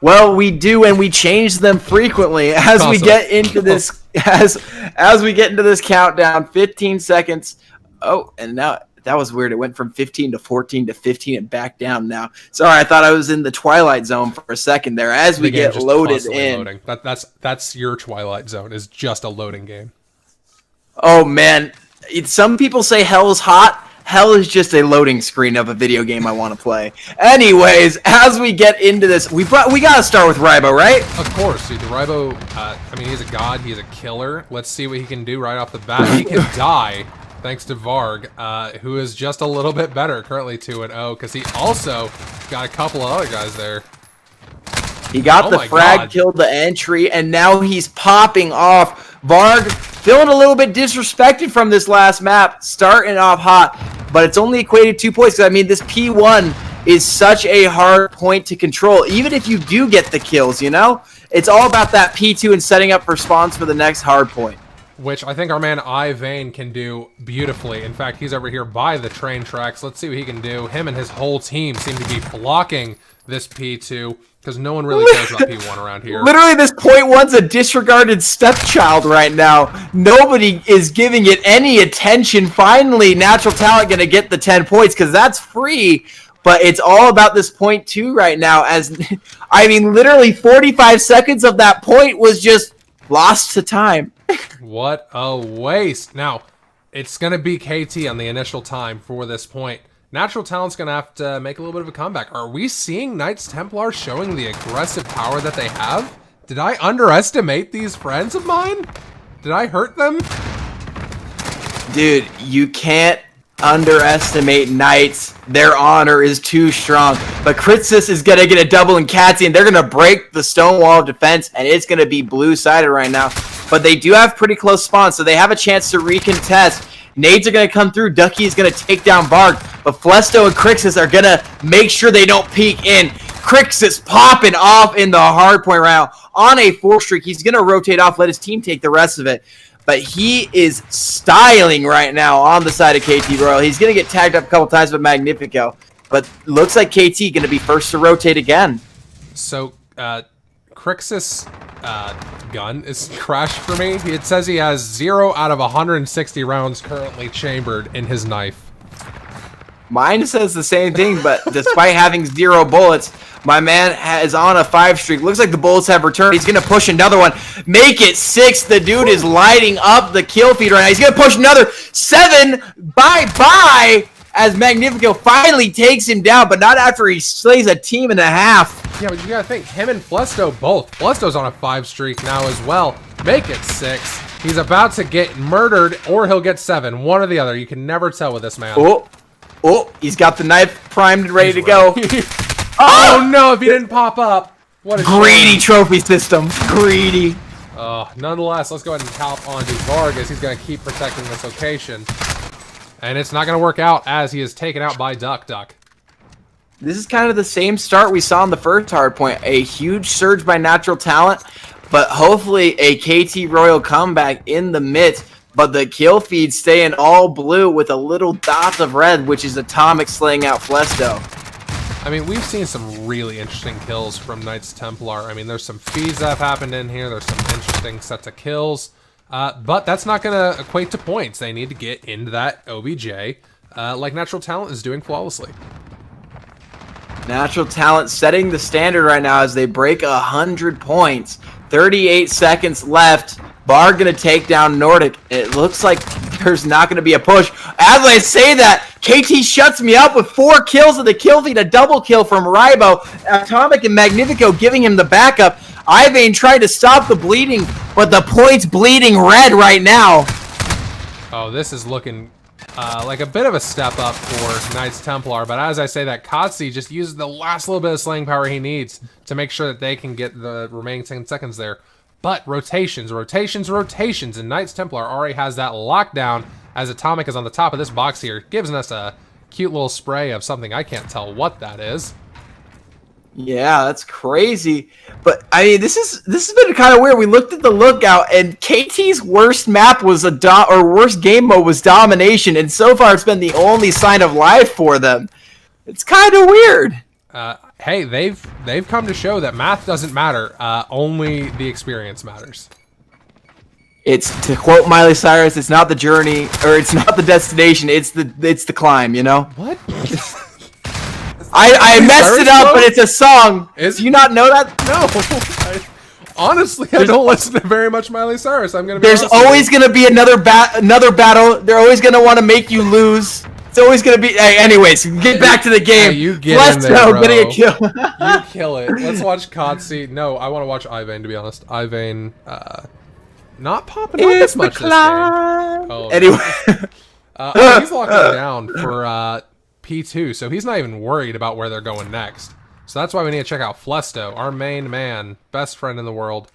Well, we do, and we change them frequently as we get into this. As we get into this countdown, 15 seconds. Oh, and now that was weird. It went from 15 to 14 to 15 and back down now. Sorry, I thought I was in the Twilight Zone for a second there. As we The game's get just loaded constantly in. loading. That's your Twilight Zone, is just a loading game. Oh man, some people say hell is hot. Hell is just a loading screen of a video game I want to play. Anyways, as we get into this, we gotta start with Ribo, right? Of course, dude. The Ribo, I mean, he's a god. He's a killer. Let's see what he can do right off the bat. He can die, thanks to Varg, who is just a little bit better, currently 2-0, because he also got a couple of other guys there. He got the my frag, God. killed the entry, and now he's popping off. Varg feeling a little bit disrespected from this last map, starting off hot, but it's only equated 2 points. I mean, this P1 is such a hard point to control, even if you do get the kills, you know? It's all about that P2 and setting up for spawns for the next hard point. Which I think our man Ivane can do beautifully. In fact, he's over here by the train tracks. Let's see what he can do. Him and his whole team seem to be blocking this P2, because no one really cares about P1 around here. Literally, this point one's a disregarded stepchild right now. Nobody is giving it any attention. Finally, Natural Talent gonna get the 10 points, because that's free. But it's all about this point 2 right now. As I mean, literally 45 seconds of that point was just lost to time. What a waste. Now, it's going to be KT on the initial time for this point. Natural Talent's going to have to make a little bit of a comeback. Are we seeing Knights Templar showing the aggressive power that they have? Did I underestimate these friends of mine? Did I hurt them? Dude, you can't underestimate Knights. Their honor is too strong. But Kritsis is going to get a double in Catsy, and they're going to break the stone wall of defense, and it's going to be blue-sided right now. But they do have pretty close spawns, so they have a chance to recontest. Nades are going to come through. Ducky is going to take down Varg. But Flesto and Crixus are going to make sure they don't peek in. Crixus popping off in the hard point round. On a 4 streak, he's going to rotate off, let his team take the rest of it. But he is styling right now on the side of KT Royal. He's going to get tagged up a couple times with Magnifico. But looks like KT going to be first to rotate again. So, Crixus' gun is crashed for me. It says he has 0 out of 160 rounds currently chambered in his knife. Mine says the same thing, but despite having 0 bullets, my man is on a 5 streak. Looks like the bullets have returned. He's going to push another one. Make it 6. The dude is lighting up the kill feed right now. He's going to push another 7. Bye-bye. As Magnifico finally takes him down, but not after he slays a team and a half. Yeah, but you gotta think, him and Flesto both. Flesto's on a 5 streak now as well. Make it 6. He's about to get murdered, or he'll get 7. One or the other. You can never tell with this man. Oh, he's got the knife primed and ready to go. Oh no, if he didn't pop up. What a Greedy shame. trophy system. Greedy. Nonetheless, let's go ahead and hop onto Vargas. He's gonna keep protecting this location. And it's not gonna work out as he is taken out by Duck. This is kind of the same start we saw in the first hard point. A huge surge by Natural Talent, but hopefully a KT Royal comeback in the midst. but the kill feed staying all blue with a little dot of red, which is Atomic slaying out Flesto. I mean, we've seen some really interesting kills from Knights Templar. I mean, there's some feeds that have happened in here. There's some interesting sets of kills. But that's not going to equate to points. They need to get into that OBJ, like Natural Talent is doing flawlessly. Natural Talent setting the standard right now as they break 100 points. 38 seconds left. Bar gonna take down Nordic. It looks like there's not gonna be a push. As I say that, KT shuts me up with 4 kills of the kill feed, a double kill from Rybo. Atomic and Magnifico giving him the backup. Ivane tried to stop the bleeding, but the point's bleeding red right now. Oh, this is looking like a bit of a step up for Knights Templar, but as I say that, Kotze just uses the last little bit of slaying power he needs to make sure that they can get the remaining 10 seconds there. But rotations, and Knights Templar already has that lockdown as Atomic is on the top of this box here, giving us a cute little spray of something I can't tell what that is. Yeah, that's crazy. But I mean, this has been kind of weird. We looked at the lookout, and KT's worst map was worst game mode was domination, and so far it's been the only sign of life for them. It's kind of weird. Hey, they've come to show that math doesn't matter. Only the experience matters. It's, to quote Miley Cyrus, it's not the journey or it's not the destination. It's the climb. You know. What? I messed it up, but it's a song. Do you not know that? No. Honestly, I don't listen to very much Miley Cyrus. I'm gonna be There's always gonna be another battle. They're always gonna want to make you lose. It's always gonna be. Hey, anyways, get back to the game. Hey, you get in there, bro. Getting a kill. You kill it. Let's watch Kotze. No, I want to watch Ivane, to be honest. Ivane, not popping up as much this game. Oh, anyway, he's locking down for P2, so he's not even worried about where they're going next. So that's why we need to check out Flesto, our main man, best friend in the world.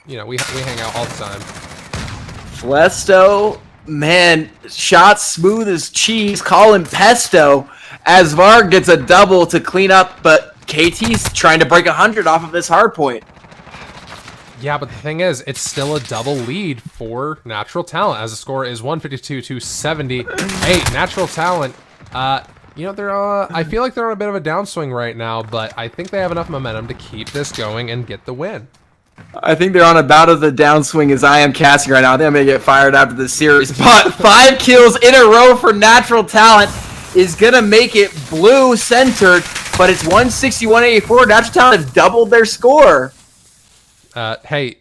You know, we hang out all the time. Flesto, man, shot smooth as cheese. Call him pesto. As Varg gets a double to clean up, but KT's trying to break 100 off of this hard point. Yeah, but the thing is, it's still a double lead for Natural Talent, as the score is 152 to 78. Natural Talent. You know, they're I feel like they're on a bit of a downswing right now, but I think they have enough momentum to keep this going and get the win. I think they're on about of the downswing as I am casting right now. I think I'm going to get fired after this series. But 5 kills in a row for Natural Talent is going to make it blue-centered, but it's 161-84. Natural Talent have doubled their score. Hey,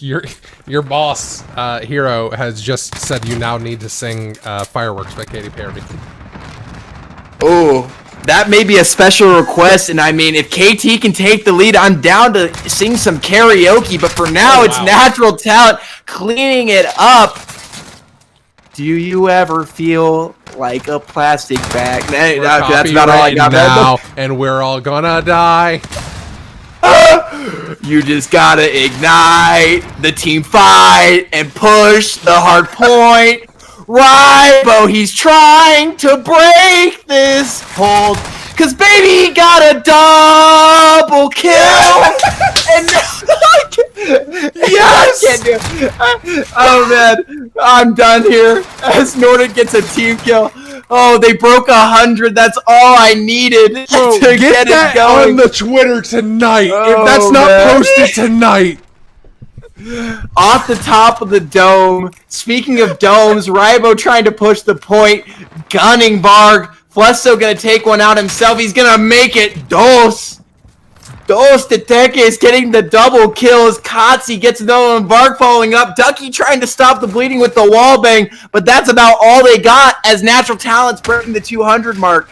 your boss, Hero, has just said you now need to sing Fireworks by Katy Perry. Oh, that may be a special request, and I mean, if KT can take the lead, I'm down to sing some karaoke, but for now, it's Natural Talent cleaning it up. Do you ever feel like a plastic bag? That's about all I got now, and we're all gonna die. You just gotta ignite the team fight and push the hard point. Rybo, he's trying to break this hold. Cause baby, he got a double kill. And yes! I can't do it. Oh man, I'm done here. As Nordic gets a team kill. Oh, they broke 100. That's all I needed to get it going. On the Twitter tonight. Oh, if that's not posted tonight. Off the top of the dome. Speaking of domes, Rybo trying to push the point. Gunning Varg. Flesto gonna take one out himself. He's gonna make it. Dos Teteke is getting the double kill as Kotze gets another one. Varg following up. Ducky trying to stop the bleeding with the wall bang, but that's about all they got as Natural Talent's breaking the 200 mark.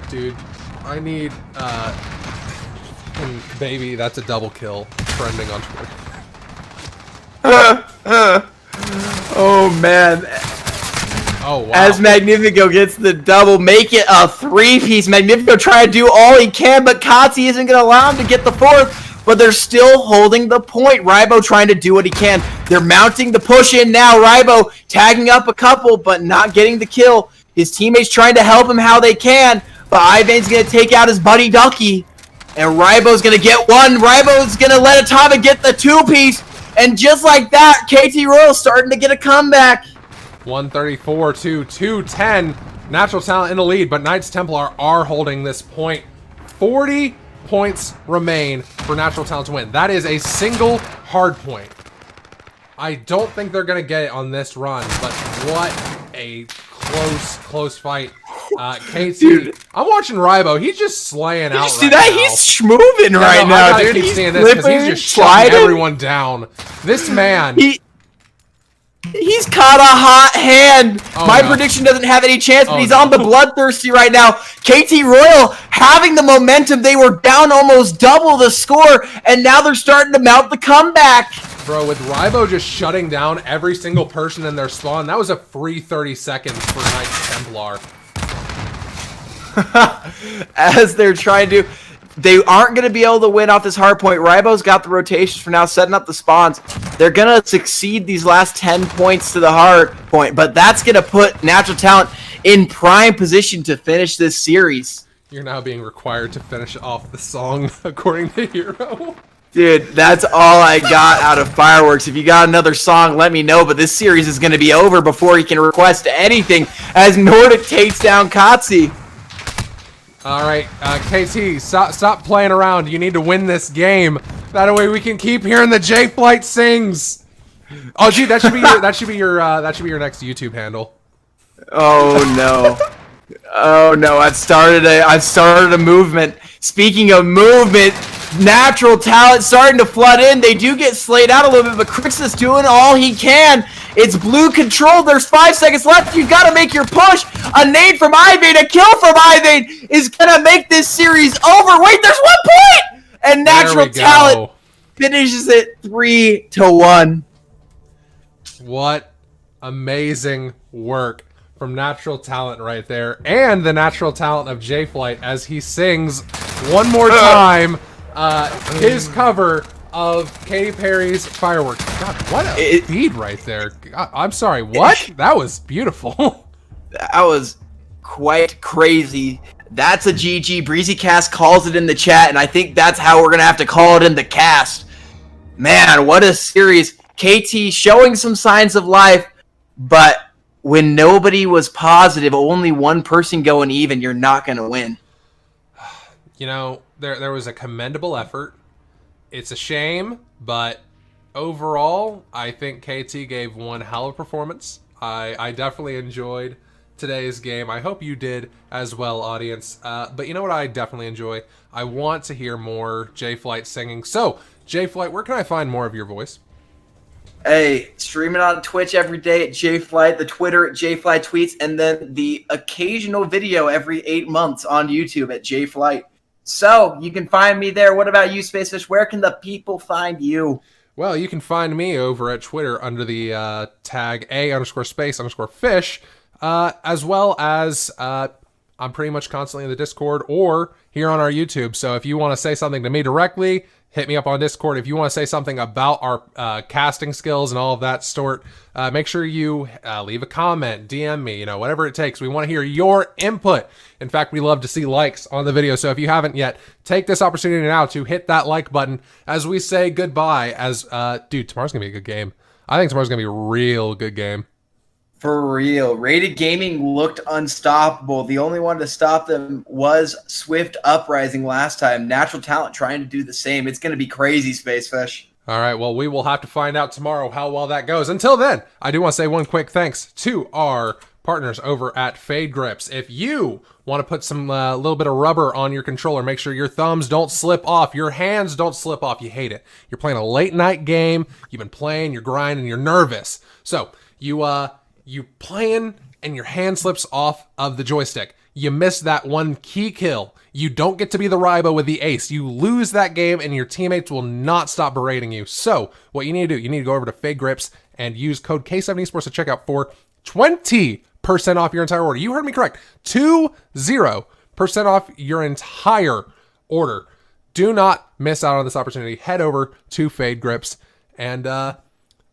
Dude, I need, baby, that's a double kill trending on Twitter. Oh man. Oh wow. As Magnifico gets the double, make it a 3-piece. Magnifico trying to do all he can, but Kotze isn't going to allow him to get the 4th. But they're still holding the point. Rybo trying to do what he can. They're mounting the push in now. Rybo tagging up a couple, but not getting the kill. His teammates trying to help him how they can, but Ivane's going to take out his buddy Ducky. And Rybo's going to get one. Rybo's going to let Atomic get the 2-piece. And just like that, KT Royal starting to get a comeback. 134 to 210. Natural Talent in the lead, but Knights Templar are holding this point. 40 points remain for Natural Talent to win. That is a single hard point. I don't think they're going to get it on this run, but what a close fight. KT, dude, I'm watching Rybo. He's just slaying out. You see that? Now. He's schmoving right now, dude. He's seeing this because he's just shutting everyone down. This man. He's caught a hot hand. My prediction doesn't have any chance, but he's on the bloodthirsty right now. KT Royal having the momentum. They were down almost double the score, and now they're starting to mount the comeback. Bro, with Rybo just shutting down every single person in their spawn, that was a free 30 seconds for Knights Templar. As they're trying to... They aren't going to be able to win off this hard point. Rybo's got the rotations for now, setting up the spawns. They're going to succeed these last 10 points to the hard point, but that's going to put Natural Talent in prime position to finish this series. You're now being required to finish off the song, according to Hero. Dude, that's all I got out of Fireworks. If you got another song, let me know, but this series is going to be over before you can request anything as Nordic takes down Kotze. All right, KT, stop playing around. You need to win this game. That way we can keep hearing the J Flight sings. Oh, gee, that should be your next YouTube handle. Oh no, oh no! I've started a movement. Speaking of movement, Natural Talent starting to flood in. They do get slayed out a little bit, but Crix is doing all he can. It's blue control. There's 5 seconds left. You've got to make your push. A nade from Ivane, a kill from Ivane is going to make this series over. Wait, there's 1 point! And Natural Talent finishes it 3-1. What amazing work from Natural Talent right there. And the Natural Talent of J-Flight as he sings one more time his cover of Katy Perry's Fireworks. God, what a feed right there. God, I'm sorry, what? That was beautiful. That was quite crazy. That's a GG. BreezyCast calls it in the chat, and I think that's how we're going to have to call it in the cast. Man, what a series. KT showing some signs of life, but when nobody was positive, only one person going even, you're not going to win. You know, there was a commendable effort. It's a shame, but overall, I think KT gave one hell of a performance. I definitely enjoyed today's game. I hope you did as well, audience. But you know what I definitely enjoy? I want to hear more J-Flight singing. So, J-Flight, where can I find more of your voice? Hey, streaming on Twitch every day at J-Flight, the Twitter at J-Flight Tweets, and then the occasional video every 8 months on YouTube at J-Flight. So, you can find me there. What about you, Spacefish? Where can the people find you? Well, you can find me over at Twitter under the tag A_space_fish, as well as I'm pretty much constantly in the Discord or here on our YouTube. So if you want to say something to me directly, hit me up on Discord. If you want to say something about our casting skills and all of that sort, make sure you leave a comment, DM me, whatever it takes. We want to hear your input. In fact, we love to see likes on the video. So if you haven't yet, take this opportunity now to hit that like button as we say goodbye. As dude, tomorrow's gonna be a good game. I think tomorrow's gonna be a real good game. For real. Rated Gaming looked unstoppable. The only one to stop them was Swift Uprising last time. Natural Talent trying to do the same. It's going to be crazy, Spacefish. All right, well, we will have to find out tomorrow how well that goes. Until then, I do want to say one quick thanks to our partners over at Fade Grips. If you want to put some little bit of rubber on your controller, make sure your thumbs don't slip off, your hands don't slip off, you hate it. You're playing a late night game, you've been playing, you're grinding, you're nervous. So, you playing and your hand slips off of the joystick. You miss that one key kill. You don't get to be the Rybo with the ace. You lose that game and your teammates will not stop berating you. So what you need to do, you need to go over to Fade Grips and use code K7 Esports to checkout for 20% off your entire order. You heard me correct. 20% off your entire order. Do not miss out on this opportunity. Head over to Fade Grips. And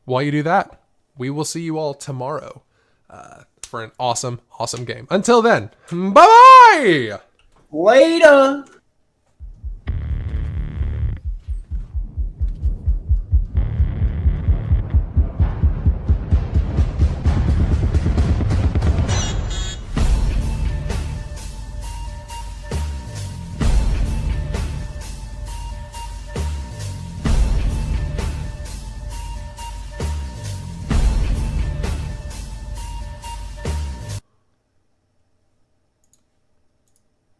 while you do that, we will see you all tomorrow for an awesome, awesome game. Until then, bye-bye! Later!